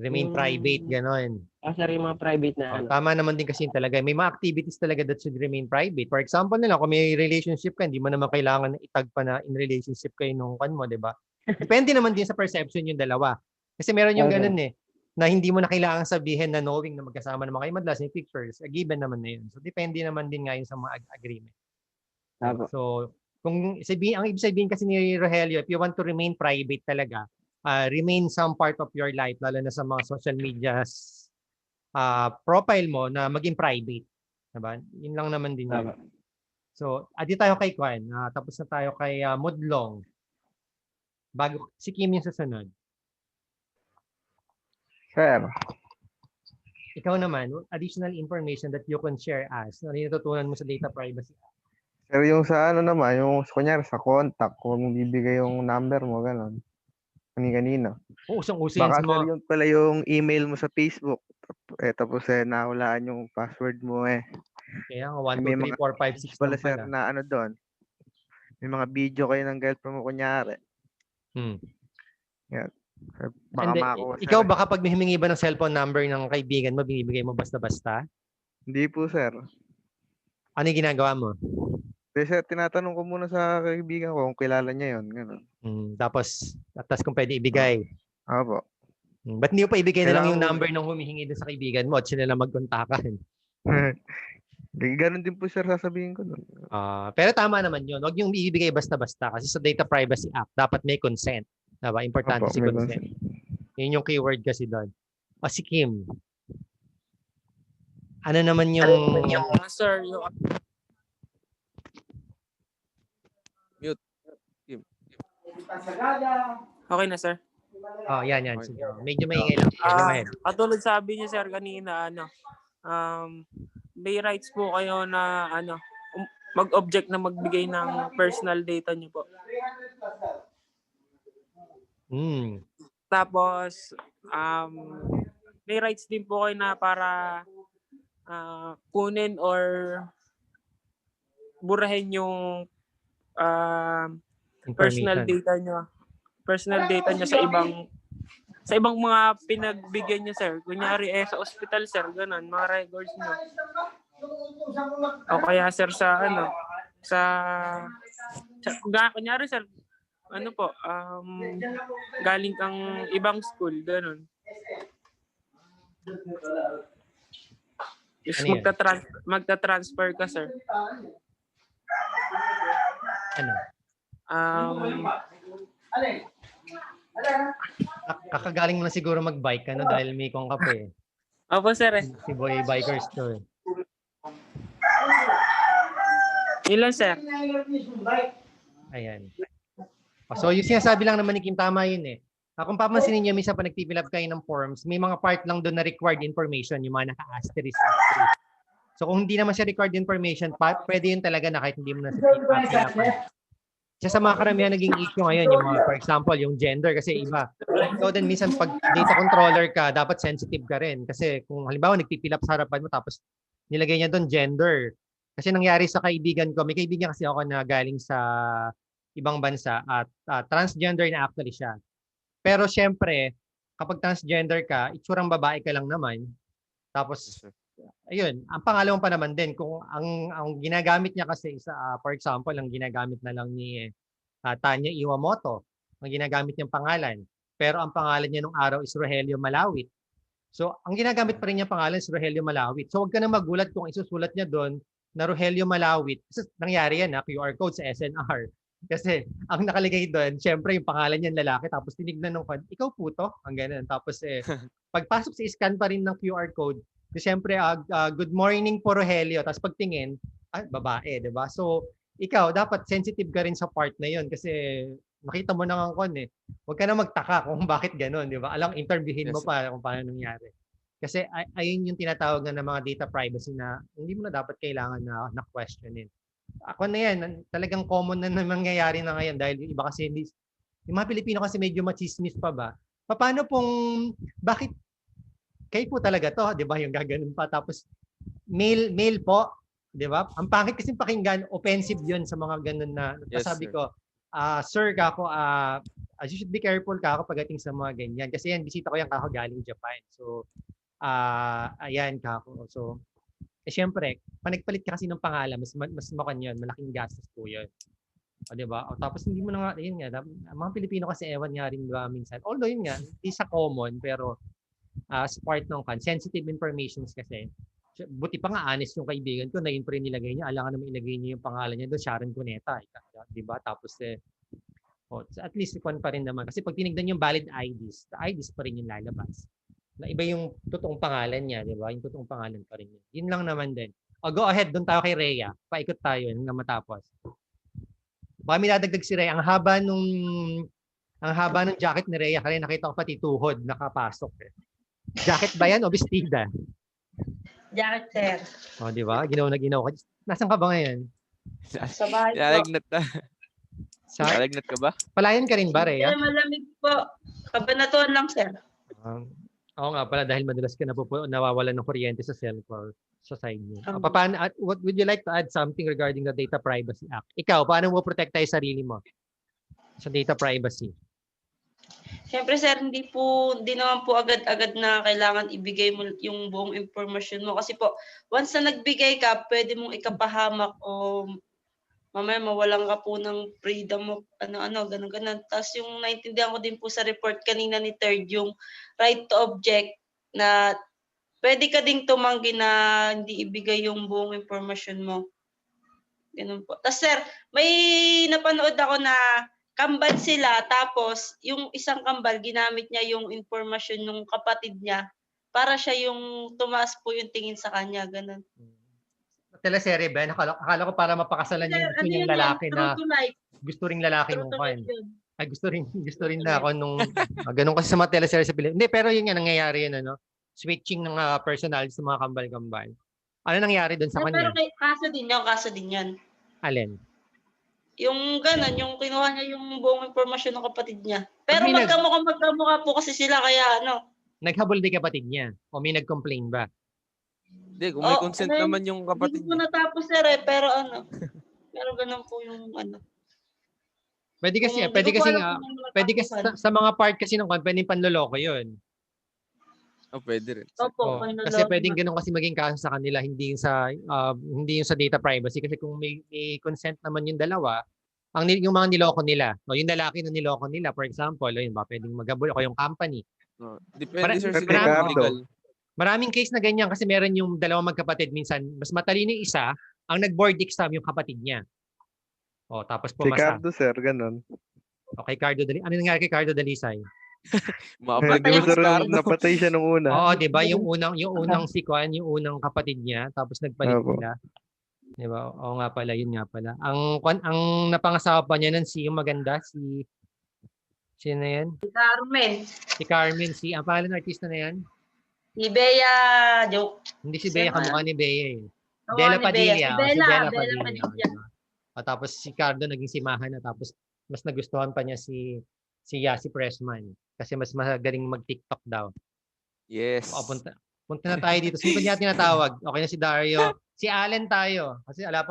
A: remain private, gano'n.
E: Sir, yung mga private na ano.
A: Tama naman din kasi talaga. May mga activities talaga that should remain private. For example nila, kung may relationship ka, hindi mo naman kailangan itag pa na in relationship kayo nung kan mo, di ba? Depende naman din sa perception yung dalawa. Kasi meron yung ganun na hindi mo na kailangan sabihin na knowing na magkasama naman kayo madalas yung pictures. A given naman na yun. So, depende naman din ngayon sa mga agreement. So, kung ang ibig sabihin kasi ni Rogelio, if you want to remain private talaga, remain some part of your life, lalo na sa mga social medias profile mo na maging private. Diba? Yun lang naman din yun. So, adi tayo kay Kwan. Tapos na tayo kay Mudlong. Bago, si Kim yung susunod.
F: Sir.
A: Ikaw naman, additional information that you can share us. Ano yung natutunan mo sa data privacy?
L: Sir, yung sa ano naman, yung kunyari sa contact, kung bibigay yung number mo, gano'n. Kanina.
A: Usong-uso
L: Baka
A: sa mga...
L: sir, yung pala yung email mo sa Facebook. Tapos nahulaan yung password mo
A: Kaya nga, 1, 2, 3, 4, 5, 6
L: pala sir na ano doon. May mga video kayo ng girlfriend mo kunyari. Yan. Baka makakuha,
A: ikaw ba kapag may humingi ba ng cellphone number ng kaibigan mo, binibigay mo basta-basta?
L: Hindi po, sir.
A: Ano yung ginagawa mo?
L: Sir, tinatanong ko muna sa kaibigan ko kung kilala niya yun. Ganun.
A: Tapos kung pwede ibigay.
L: Opo.
A: Ba't hindi mo pa ibigay na lang yung number ng humihingi doon sa kaibigan mo at sila lang magkontakan?
L: Ganun din po, sir, sasabihin ko.
A: Pero tama naman yun. Huwag yung ibigay basta-basta kasi sa Data Privacy Act, dapat may consent. Diba? Importante si consent. Yun yung keyword kasi doon. Si Kim. Ano naman yung...
M: Sir, yung...
D: Mute. Kim.
M: Okay na, sir.
A: Yan. Sige. Medyo maingay lang.
M: Katulad sabi niyo, sir, kanina, may rights po kayo na, mag-object na magbigay ng personal data niyo po. Tapos, may rights din po kayo na para kunin or burahin yung personal
A: Information.
M: data nyo. Personal data nyo sa ibang mga pinagbigyan nyo, sir. Kunyari, sa hospital, sir, ganun, mga records nyo. O kaya, sir, kunyari, sir, galing kang ibang school, ganun. Is
A: Ano yun?
M: magta-transfer ka, sir.
A: Ano? Kakagaling mo na siguro mag-bike dahil may kong kape.
M: Opo, sir.
A: Si Boy Bikers to.
M: Ilan, sir?
A: Ayan. So yung sinasabi lang naman ni Kim, tama yun eh. Kung papansinin niyo, minsan pa nag-fill up kayo ng forms, may mga part lang doon na required information, yung mga naka-asterisk. So kung hindi naman siya required information, pwede yun talaga na kahit hindi mo na fill up. Sa mga karamihan naging issue ngayon, yung mga, for example, yung gender kasi iba. So then minsan pag data controller ka, dapat sensitive ka rin. Kasi kung halimbawa nagpipil up sa harapan mo tapos nilagay niya doon gender. Kasi nangyari sa kaibigan ko, may kaibigan kasi ako na galing sa ibang bansa at transgender na actually siya. Pero syempre, kapag transgender ka, itsurang babae ka lang naman. Tapos, ayun, ang pangalan mo pa naman din. Kung ang ginagamit niya kasi, for example, ang ginagamit na lang ni Tanya Iwamoto, ang ginagamit niyang pangalan. Pero ang pangalan niya nung araw is Rogelio Malawit. So, ang ginagamit pa rin niyang pangalan is Rogelio Malawit. So, huwag ka na magulat kung isusulat niya doon na Rogelio Malawit. Kasi nangyari yan, QR code sa SNR. Kasi ang nakalagay doon, syempre yung pangalan niyan lalaki, tapos tinignan nung ikaw puto, ang ganun. Tapos pagpasok sa scan pa rin ng QR code, syempre good morning po Rogelio, tapos pagtingin, babae, 'di ba? So ikaw dapat sensitive ka rin sa part na 'yon kasi nakita mo na ng Huwag ka na magtaka kung bakit gano'n, 'di ba? Alang interviewin mo pa kung paano nangyari. Kasi ayun yung tinatawag na ng mga data privacy na hindi mo na dapat kailangan na questionin. Ako na yan, talagang common na nangyayari na ngayon dahil yung iba kasi yung mga Pilipino kasi medyo machismis pa ba? Paano bakit kayo po talaga to, di ba? Yung gaganon pa. Tapos, male po, di ba? Ang pangit kasi pakinggan, offensive yun sa mga ganun na, sabi ko, sir, kako, you should be careful kako pagdating sa mga ganyan. Kasi yan, bisita ko yan kako galing Japan. So, ayan kako. So, syempre, pag nagpalit ka kasi ng pangalan, mas makan yun, malaking gastos po yun. O, diba? O, tapos hindi mo na nga, yun nga, mga Pilipino kasi ewan nga rin diba, minsan. Although yun nga, hindi sa common, pero as part ng sensitive informations kasi, buti pa nga honest yung kaibigan ko na yun pa rin nilagay niya. Alangan naman ilagay niya yung pangalan niya doon, Sharon Cuneta. Diba? Tapos, at least pa rin naman. Kasi pag tinignan yung valid IDs, the IDs pa rin yung lalabas. Na iba yung totoong pangalan niya, di ba? Yung totoong pangalan pa rin yun. Yun lang naman din. O, go ahead, doon tayo kay Rhea. Paikot tayo hanggang matapos. Baka may dadagdag si Rhea. Ang haba nung jacket ni Rhea. Kaya nakita ko pati tuhod nakapasok. Jacket ba yan o bestida?
N: Jacket, sir.
A: O, di ba? Ginaw ka. Nasaan ka ba ngayon?
N: Sa bahay po.
D: Nalagnat na. Nalagnat ka ba?
A: Palayan ka rin ba, Rhea?
N: Malamig po. Kabanatuan lang, sir.
A: Oo nga pala, dahil madalas ka nawawalan ng kuryente sa cellphone sa side niyo. What would you like to add something regarding the Data Privacy Act? Ikaw, paano mo protektahin sarili mo sa data privacy?
N: Siyempre, sir, hindi naman po agad-agad na kailangan ibigay mo yung buong impormasyon mo. Kasi po, once na nagbigay ka, pwede mong ikapahamak o mamaya mawalan ka po ng freedom mo, ganun. Tapos yung naintindihan ko din po sa report kanina ni Third, yung right to object na pwede ka ding tumanggi na hindi ibigay yung buong impormasyon mo. Ganun po. Tapos sir, may napanood ako na kambal sila, tapos yung isang kambal, ginamit niya yung impormasyon ng kapatid niya para siya yung tumaas po yung tingin sa kanya, ganun.
A: Teleserye ba? Akala ko para mapakasalan yung gusto niyang lalaki na gusto ring lalaki nung kan. Ay gusto rin na ako nung ganun kasi sa mga teleserye sa Pilipinas. Hindi, pero yun nga nangyayari yun, switching ng personal sa mga kambal-kambal. Ano nangyari doon sa kanya?
N: Pero kaso din yan.
A: Alin?
N: Yung ganun, yung kinuha niya yung buong impormasyon ng kapatid niya. Pero magkamukha po kasi sila kaya
A: Naghabol din kapatid niya o may nag-complain ba?
D: Hindi, kung may consent naman yung kapatid
N: Hindi ko natapos sir pero Pero ganun po yung ano.
A: Pwede kasi,
N: Kung di
A: pwede
N: ko po
A: kasi,
N: alam kung ano
A: pwede kasi
N: natatakan.
A: sa mga part kasi ng pwedeng panloloko yun.
D: Oh, pwede rin.
N: Opo,
A: Kasi
N: panloloko
A: pwedeng
N: nga.
A: ganun kasi maging kaso sa kanila, hindi yung sa data privacy. Kasi kung may consent naman yung dalawa, yung mga niloko nila, o yung lalaki na niloko nila, for example, yun ba, pwedeng magabol o yung company.
D: Depende, sir,
A: Mara-
D: siguro
A: marami-
D: kung legal.
A: Maraming case na ganyan kasi meron yung dalawang magkapatid, minsan mas matalino yung isa, ang nag-board exam yung kapatid niya. O, tapos
L: Si
A: pumasa.
L: Cardo, sir, ganun.
A: Okay, Cardo ano nangyari kay Cardo Dalisay?
L: Di ba, sir, napatay siya nung una?
A: Oo, 'di ba? Yung unang si Kwan, yung unang kapatid niya, tapos nagpalit
L: Opo.
A: sila. 'Di ba? Oo nga pala, yun nga pala. Ang napangasawa pa niya nun yung maganda, sino yan?
N: Si Carmen.
A: Si Carmen, ang pangalan ng artista na yan?
N: Si Bea, joke.
A: Hindi si Bea, kamukha ni Bea eh.
N: Oo,
A: Dela
N: ni Bea.
A: Padilla.
N: Si
A: Si
N: Bella,
A: Dela
N: Bella
A: Padilla.
N: Padilla.
A: Diba? Tapos si Cardo naging simahan na, tapos mas nagustuhan pa niya si Yasi Pressman kasi mas magaling mag-TikTok daw.
D: Yes.
A: Punta na tayo dito. Sino pa niya tinatawag? Okay na si Dario. Si Allen tayo. Kasi alam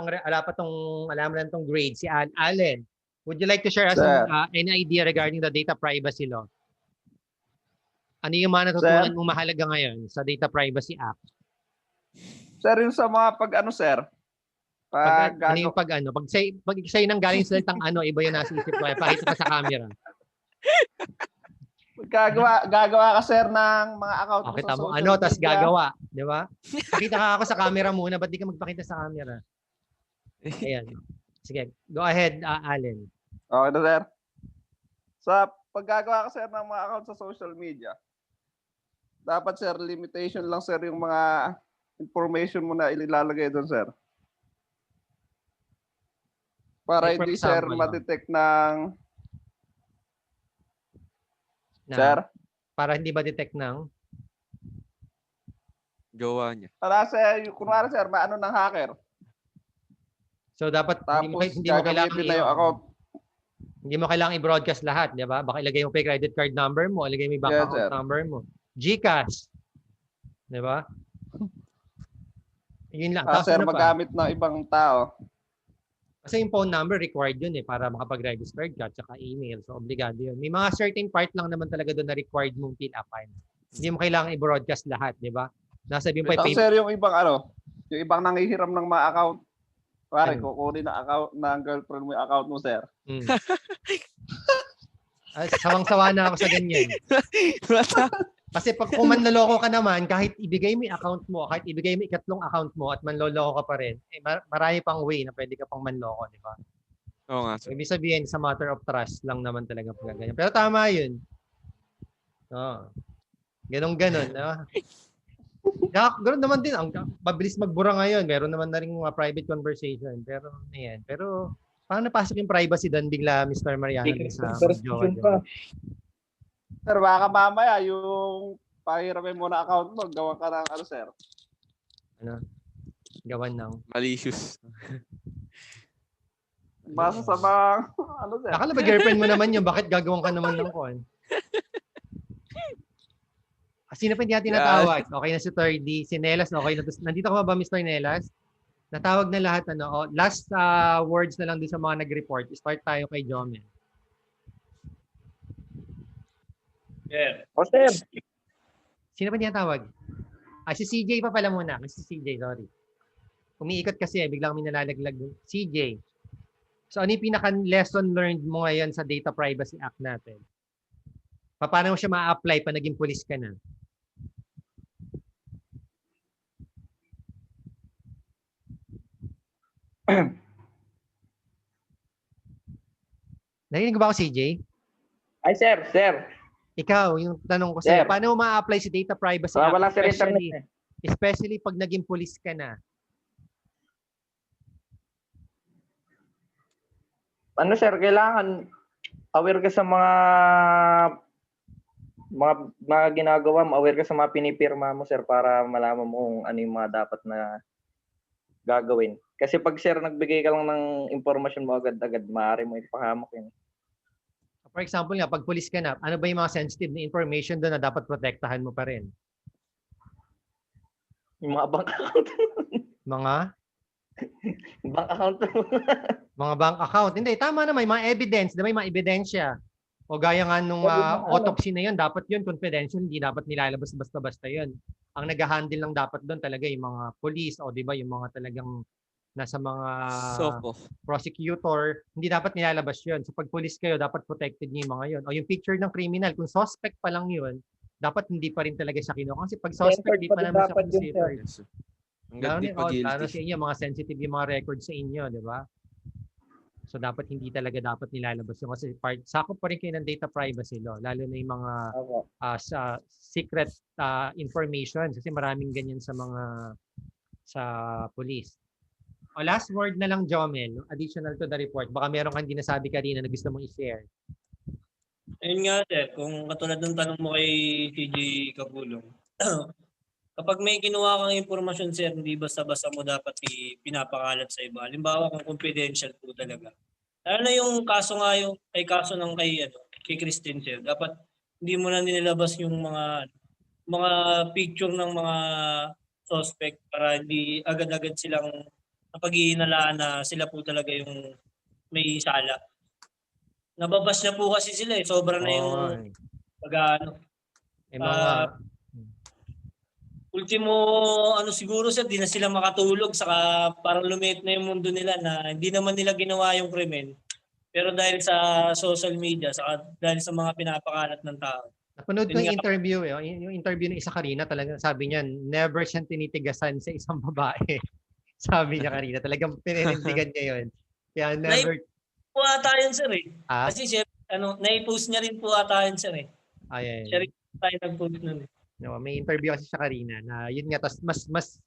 A: lang tong grade. Si Allen. Would you like to share us any idea regarding the data privacy law? Ano yung mga natutunan mong mahalaga ngayon sa Data Privacy Act?
O: Sir, yung sa mga sir?
A: Ano yung pag sa'yo nang galing salitang iba yung nasa isip ko. Pakita ka sa camera.
O: Gagawa ka, sir, ng mga account
A: Okay,
O: sa
A: tamo.
O: social
A: Tas
O: media.
A: gagawa. Di ba? Pakita ka ako sa camera muna. Ba't di ka magpakita sa camera? Ayan. Sige. Go ahead, Allen.
O: Okay na, sir. Sa paggagawa ka, sir, ng mga account sa social media, dapat, sir, limitation lang, sir, yung mga information mo na ilalagay doon, sir. Para
A: Like, for
O: hindi, sir,
A: example,
O: ma-detect ng... Sir?
A: Para hindi ma-detect ng?
D: Jowa niya.
O: Para, sir, kunwari, sir, maano ng hacker.
A: So, dapat
O: Tapos,
A: hindi mo kailangan
O: gagamitin na yung account.
A: Hindi mo kailangan i-broadcast lahat, di ba? Baka ilagay mo pa yung credit card number mo, ilagay mo yung bank
O: Yes,
A: account
O: sir.
A: number mo. GCash. Di ba? Yun lang. Tapos
O: Sir,
A: ano pa?
O: magamit ng ibang tao.
A: Kasi yung phone number required yun para makapag-register ka at saka email. So, obligado yun. May mga certain part lang naman talaga doon na required mong fill upan. Hindi mo kailangan i-broadcast lahat, di ba? Nasabihin pa
O: Ito, sir, yung ibang yung ibang nangihiram ng mga account. Pare, kukunin na account ng girlfriend mo yung account mo, sir.
A: Sawang-sawa na ako sa ganyan. Kasi pag kung manloloko ka naman, kahit ibigay mo yung account mo, kahit ibigay mo ikatlong account mo at manloloko ka pa rin, marami pang way na pwede ka pang manloko, di ba?
D: Oo nga.
A: So, ibig sabihin, sa matter of trust lang naman talaga pag ganyan. Pero tama yun. Ganon-ganon. Ganoon naman din. Ang mabilis magbura ngayon. Meron naman na rin mga private conversation. Pero, ayan. Pero, paano napasok yung privacy doon bigla, Mr. Mariano? Sa jowa?
O: Sir, baka mamaya yung pahiramin mo na account mo, gawan ka ng sir?
A: Gawan ng?
D: Malicious.
O: Basta sa mga, sir?
A: Akala ba girlfriend mo naman yun? Bakit gagawin ka naman ng kuwan? Sino pa hindi natin tinatawag? Okay na si 3D. Si Nelas, okay na. Nandito ka ba, Mr. Nelas? Natawag na lahat. Last words na lang din sa mga nag-report. Start tayo kay Jomel.
G: Sir.
O: O, sir.
A: Sino pa tinatawag? Si CJ pa pala muna. Si CJ, sorry. Umiikot kasi, biglang may nalalaglag. CJ. So, ano yung pinaka-lesson learned mo ngayon sa Data Privacy Act natin? Paano mo siya ma-apply pa naging pulis ka na? Narinig ba ako, CJ?
E: Ay, sir.
A: Ikaw, yung tanong ko sa'yo, paano mo ma-apply si Data Privacy Act?
E: Wala sir internet.
A: Especially pag naging pulis ka na.
E: Ano, sir, kailangan aware ka sa mga ginagawa mo, aware ka sa mga pinipirma mo, sir, para malaman mo kung ano yung mga dapat na gagawin. Kasi pag, sir, nagbigay ka lang ng impormasyon mo agad-agad, maaari mo ipahamak yun.
A: For example nga, pag pulis ka na, ano ba yung mga sensitive na information doon na dapat protektahan mo pa rin?
E: Yung mga bank account.
A: Mga?
G: Bank account.
A: Mga bank account. Hindi, tama na, may mga evidence, may mga ebidensya. O gaya nga nung
E: Pwede na,
A: autopsy na yun, dapat yun confidential, hindi dapat nilalabas basta-basta yun. Ang nag-handle lang dapat doon talaga yung mga police o di ba yung mga talagang nasa mga
D: Soko.
A: prosecutor, hindi dapat nilalabas yun. So pag police kayo, dapat protected niyo yung mga yun. O yung picture ng criminal, kung suspect pa lang yun, dapat hindi pa rin talaga siya kinuha. Kasi pag suspect, di pa naman siya considered.
D: Hanggat di pa
A: Lalo
D: guilty.
A: sa inyo, mga sensitive yung mga records sa inyo, di ba? So dapat hindi talaga dapat nilalabas yun kasi sakop pa rin kayo ng data privacy law, lalo na yung mga sa secret information kasi maraming ganyan sa mga sa police. O last word na lang, Jomel, additional to the report. Baka meron kang hindi nasabi kanina na gusto mong i-share.
C: Ayun nga, sir, kung katulad ng tanong mo kay CJ Kapulong, kapag may kinuha kang impormasyon, sir, hindi basta-basta mo dapat pinapakalat sa iba. Halimbawa, kung confidential po talaga. Lalo na yung kaso nga yung kaso ng kay Christine, sir. Dapat hindi mo na nilabas yung mga picture ng mga suspect para hindi agad-agad silang napag-iinalaan na sila po talaga yung may sala. Nababas na po kasi sila eh. Sobra na yung pag-ano. Ultimo, siguro sir, di na sila makatulog saka parang lumiit na yung mundo nila na hindi naman nila ginawa yung krimen. Pero dahil sa social media, saka dahil sa mga pinapakalat ng tao.
A: Napanood ko yung interview, yung interview ng isa kanina, talagang sabi niya, never siyang tinitigasan sa isang babae. Sabi niya kanina, talagang pininindigan niya yun. Kaya never...
C: Po ata yun, sir eh. Kasi siya, nai-post niya rin po ata yun, sir eh. Siya rin tayo nag-post nun eh.
A: No, may interview kasi siya kanina na yun nga, tas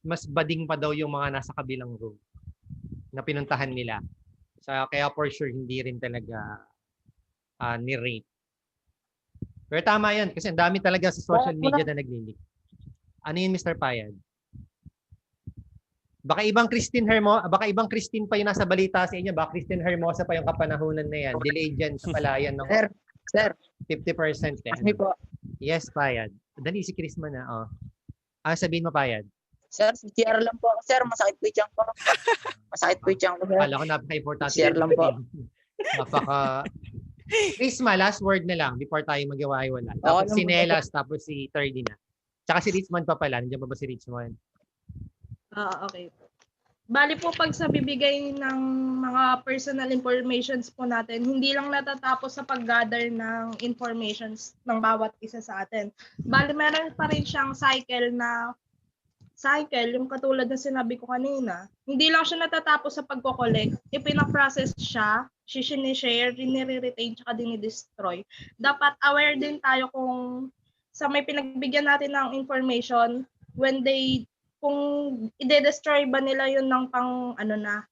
A: mas bading pa daw yung mga nasa kabilang room na pinuntahan nila. Kaya for sure hindi rin talaga ni-rape. Pero tama yan kasi ang dami talaga sa social media na nag-link. Ano yun, Mr. Payad? Baka ibang Christine pa yung nasa balita sa inyo. Baka Christine Hermosa pa yung kapanahunan na yan. Delayed yan sa palayan ng
K: Sir.
A: 50%.
K: Po.
A: Yes, Payad. Dali si Chris man na. Oh. Sabihin mo, Payad.
K: Sir, CR lang po ako, sir. Masakit po yung tiyan ko. Masakit po yung tiyan ko, sir.
A: Kala ko napaka-importante.
K: CR lang po.
A: Prisma, last word na lang before tayo mag-iwaiwala. Tapos si Nelas, tapos si Thirdy na. Tsaka si Richmond pa pala. Nandiyan pa ba si Richmond?
B: Okay. Bali po pag sa bibigay ng mga personal informations po natin, hindi lang natatapos sa pag-gather ng informations ng bawat isa sa atin. Bali meron pa rin siyang cycle, yung katulad na sinabi ko kanina. Hindi lang siya natatapos sa pagko-collect, ipina-process siya, sinishare, nire-retain, tsaka dinidestroy. Dapat aware din tayo kung sa may pinagbigyan natin ng information, kung i-destroy ba nila yun ng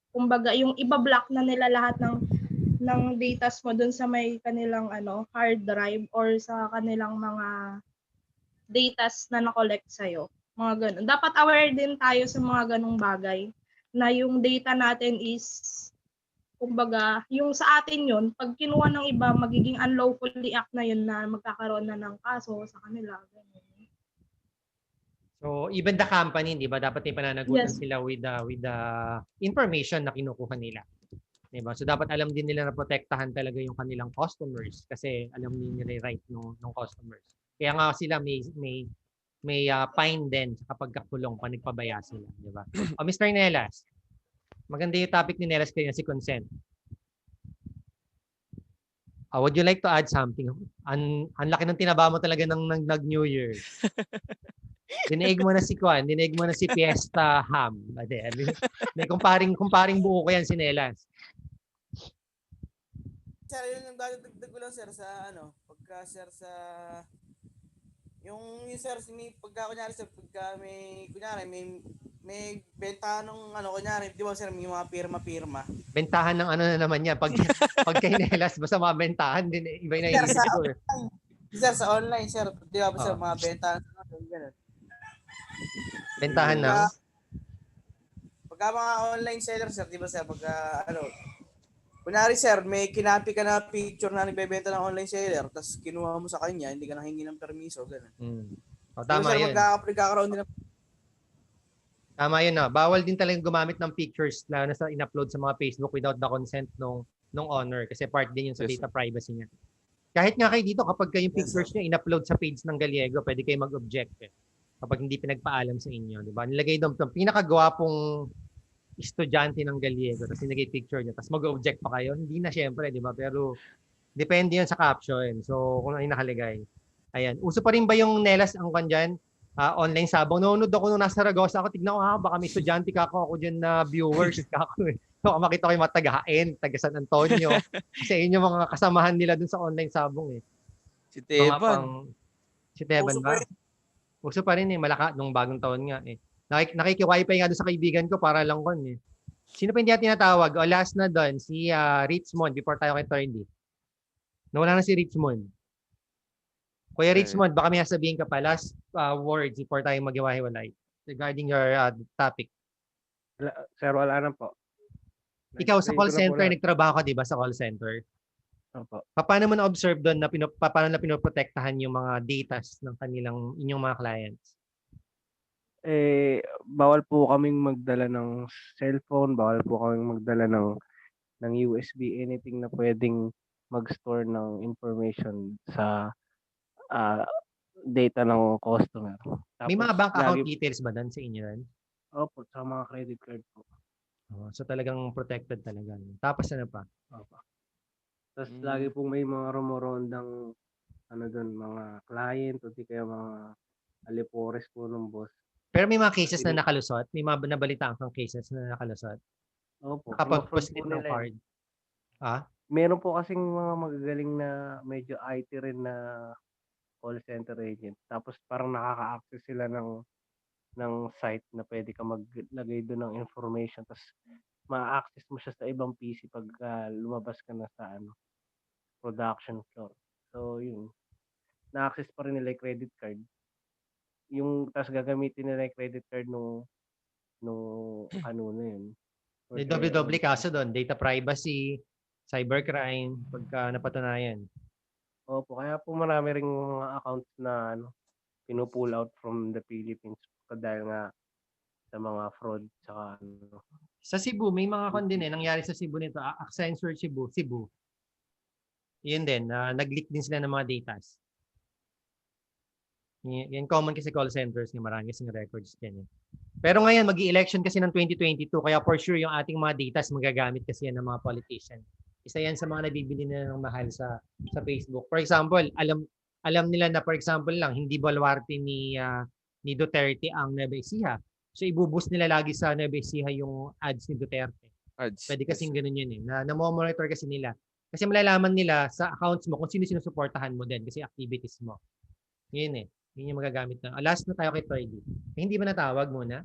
B: kumbaga yung iba-block na nila lahat ng datas mo dun sa may kanilang hard drive or sa kanilang mga datas na na-collect sa'yo. Mga ganun. Dapat aware din tayo sa mga ganung bagay na yung data natin is kumbaga, yung sa atin yun, pag kinuha ng iba, magiging unlawfully act na yun na magkakaroon na ng kaso sa kanila. Ganun.
A: So even the company, di ba, dapat may pananagutan sila with the information na kinukuha nila. Di ba? So dapat alam din nila na protektahan talaga yung kanilang customers kasi alam din nila yung right ng customers. Kaya nga sila may fine din sa pagkakulong pa nagpabaya sila, di ba? Mr. Nelas, maganda yung topic ni Nelas kaya si consent. Would you like to add something? Ang laki ng tinaba mo talaga ng New Year. Dinaig mo na si Kwan, dinaig mo na si Fiesta Ham. May kumparing buo ko yan si Nelas.
P: Sir, yun yung dagdag ko lang sir sa pagka-sir sa yung sir pagka kunyari sir pagka may bentahan ng kunyari, di ba sir, may mga pirma.
A: Bentahan ng na naman yan. Pag kay Nelas, basta mga bentahan din, iba yung naiisip ko.
P: Sir, sa online sir, di ba sir, mga bentahan gano'n.
A: Bentahan na?
P: Pagka mga online seller sir, di ba sir, pagka kunyari sir, may kinapi ka na picture na nagbebenta ng online seller, tapos kinuha mo sa kanya, hindi ka nanghingi ng permiso, gano'n.
A: Tama
P: sir,
A: yun.
P: magkakaroon din ng
A: Tama yun na. Bawal din talagang gumamit ng pictures lalo na sa in-upload sa mga Facebook without the consent nung owner kasi part din yun sa
D: Yes,
A: data privacy niya. Kahit nga kayo dito, kapag kayong
P: Yes,
A: pictures niyo in-upload sa page ng Galiego, pwede kayo mag-object kapag hindi pinagpaalam sa inyo. Di ba? Nilagay doon yung pinakagwapong estudyante ng Galiego, tapos nilagay picture niyo, tapos mag-object pa kayo. Hindi na syempre, di ba? Pero depende yun sa caption. So, kung ano yung nakalagay. Ayan. Uso pa rin ba yung Nelas ang dyan? Online sabong. Nanonood ako nung nasa Saragossa ako. Tignan ko, baka may estudyante ako dyan na viewers. So, makita ko yung mga taga-Hain, taga San Antonio. Kasi yun yung mga kasamahan nila dun sa online sabong eh.
D: Si
A: Mga
D: Teban.
A: si Teban ba? Uso pa rin eh. Malaka nung bagong taon nga eh. Nakiki-wifi nga doon sa kaibigan ko para lang kon eh. Sino pa hindi natin tinatawag? O last na doon, si Richmond before tayo kay Thorny. Nawala na si Richmond. Kuya Richmond, baka may sabihin ka pa. Last words before tayo maghiwa-hiwalay regarding your topic.
F: Sir, wala na po.
A: Ikaw sa call
F: Explain ko na po
A: center,
F: lahat.
A: nagtrabaho ka 'di ba sa call center?
F: Opo.
A: Paano mo na-observe doon na paano na pinoprotektahan yung mga datas ng inyong mga clients?
F: Bawal po kaming magdala ng cellphone, bawal po kaming magdala ng USB, anything na pwedeng mag-store ng information sa data ng customer.
A: May mga
F: Tapos
A: bank account
F: lagi,
A: details ba doon sa inyo rin?
F: opo, sa mga credit card po.
A: So talagang protected talaga. Tapos ano pa?
F: Opo. Tapos lagi pong may mga rumorondang doon, mga client o di kaya mga alipores po ng boss.
A: Pero may mga cases na nakalusot? May mga nabalitaan kang cases na nakalusot?
F: Opo.
A: Nakapag-post
F: po
A: din ng
F: nila
A: card?
F: Meron po kasing mga magagaling na medyo IT rin na call center agent. Tapos parang nakaka-access sila ng site na pwede ka maglagay doon ng information. Tapos ma-access mo siya sa ibang PC pag lumabas ka na sa production floor. So yun, na-access pa rin nila yung credit card. Tapos gagamitin nila yung credit card nung na yun.
A: May doble-doble kaso doon. Data privacy, cybercrime, pagka napatunayan.
F: Opo, kaya po marami ring mga accounts na pinupull out from the Philippines dahil nga sa mga fraud saka
A: Sa Cebu, may mga din nangyari sa Cebu nito. Accenture Cebu. Yun din, nag-leak din sila ng mga datas. Yan common kasi call centers, marami kasing records yan. Pero ngayon, mag-i-election kasi ng 2022, kaya for sure yung ating mga datas magagamit kasi yan ng mga politician. Isa yan sa mga nabibili nila ng mahal sa Facebook. For example, alam nila na for example lang, hindi baluarte ni Duterte ang Nueva Ecija. So ibuboost nila lagi sa Nueva Ecija yung ads ni Duterte. Pwede kasing ganun yun na-monitor kasi nila. Kasi malalaman nila sa accounts mo kung sino sinusuportahan mo din kasi activities mo. Yun yun yung magagamit na. Last na tayo kay Toydy. Hindi ba natawag muna?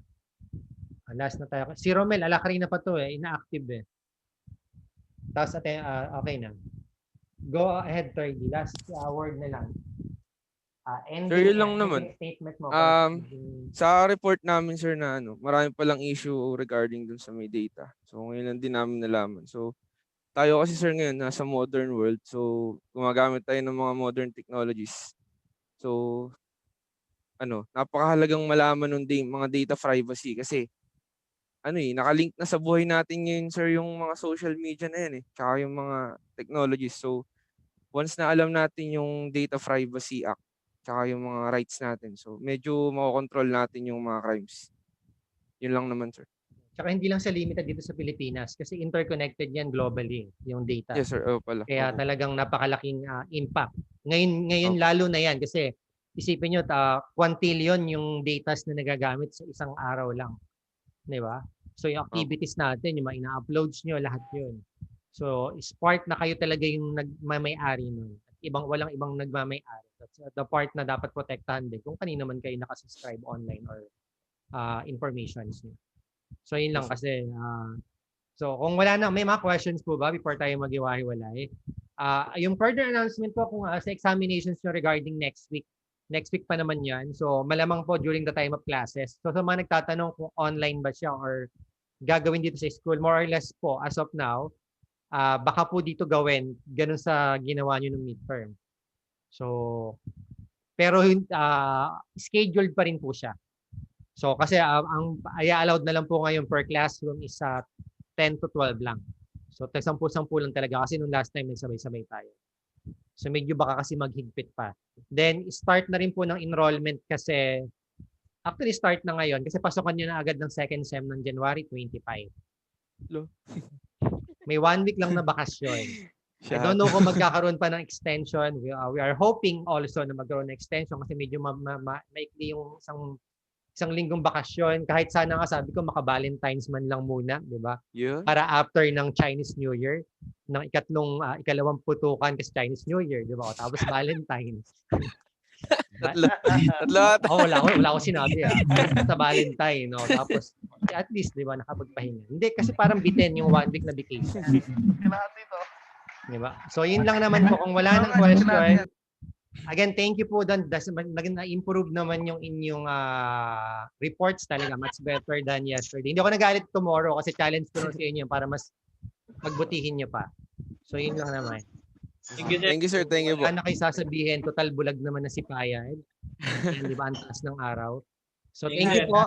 A: Last na tayo. Si Romel, kanina pa to ina-active Tapos okay na. Go ahead, Toydy. Last word na lang.
D: Sir, yun lang naman.
A: Statement mo.
D: Sa report namin, sir, na marami palang issue regarding dun sa may data. So, ngayon lang din namin nalaman. So, tayo kasi, sir, ngayon nasa modern world. So, gumagamit tayo ng mga modern technologies. So, napakahalagang malaman ng mga data privacy kasi nakalink na sa buhay natin ngayon, sir, yung mga social media na yan tsaka yung mga technologies. So, once na alam natin yung Data Privacy Act tsaka yung mga rights natin, so medyo makokontrol natin yung mga crimes. Yun lang naman, sir.
A: Tsaka hindi lang sa limited dito sa Pilipinas kasi interconnected yan globally, yung data.
D: Yes, sir. Pala.
A: Kaya talagang napakalaking impact. Ngayon lalo na yan kasi isipin nyo, quintillion yung datas na nagagamit sa isang araw lang. Di ba? So yung activities natin, yung mga ina-uploads nyo, lahat yun. So part na kayo talaga yung nagmamay-ari nun. At walang ibang nagmamay-ari. That's the part na dapat protektahan din kung kanino man kayo nakasubscribe online or informations nyo. So yun lang kasi. So kung wala na, may mga questions po ba before tayo mag-iwahiwalay? Yung further announcement po kung sa examinations nyo regarding next week. Next week pa naman yan. So malamang po during the time of classes. So sa mga nagtatanong kung online ba siya or gagawin dito sa school, more or less po as of now, baka po dito gawin ganun sa ginawa nyo ng midterm. So, pero scheduled pa rin po siya. So kasi ang allowed na lang po ngayon per classroom is 10 to 12 lang. So 10 lang talaga kasi nung last time nagsabay-sabay tayo. So medyo baka kasi maghigpit pa. Then start na rin po ng enrollment kasi actually start na ngayon kasi pasokan nyo na agad ng second sem ng January 25. May 1 week lang na bakasyon. I don't know kung magkakaroon pa ng extension. We are hoping also na magkaroon ng extension kasi medyo maikli yung isang linggong bakasyon. Kahit sana nga sabi ko maka-Valentine's man lang muna, di ba?
D: Yeah.
A: Para after ng Chinese New Year, ng ikalawang putukan kasi Chinese New Year, di ba? O, tapos Valentine's. Wala ko sinabi. Basta Valentine, no? Tapos at least, di ba, nakapagpahinga. Hindi, kasi parang bitin yung 1 week na vacation. Diba? So, yun lang naman po. Kung wala nang question, again, thank you po doon. Na-improve naman yung inyong reports talaga. Much better than yesterday. Hindi ako nagalit tomorrow kasi challenge ko sa inyo para mas pagbutihin nyo pa. So, yun lang naman.
D: Thank you, sir. Thank you po.
A: Ano kayo sasabihin? Total bulag naman na si Paya. Di ba? Ang taas ng araw. So, thank you po.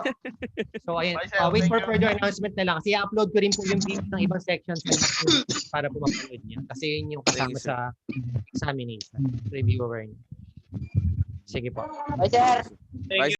A: So, ayun. Wait for further announcement na lang. Kasi i-upload ko rin po yung video ng ibang sections para po mapanood niya. Kasi yun yung kasama sa examination. Reviewer niya. Sige po.
K: Bye, sir.
D: Bye,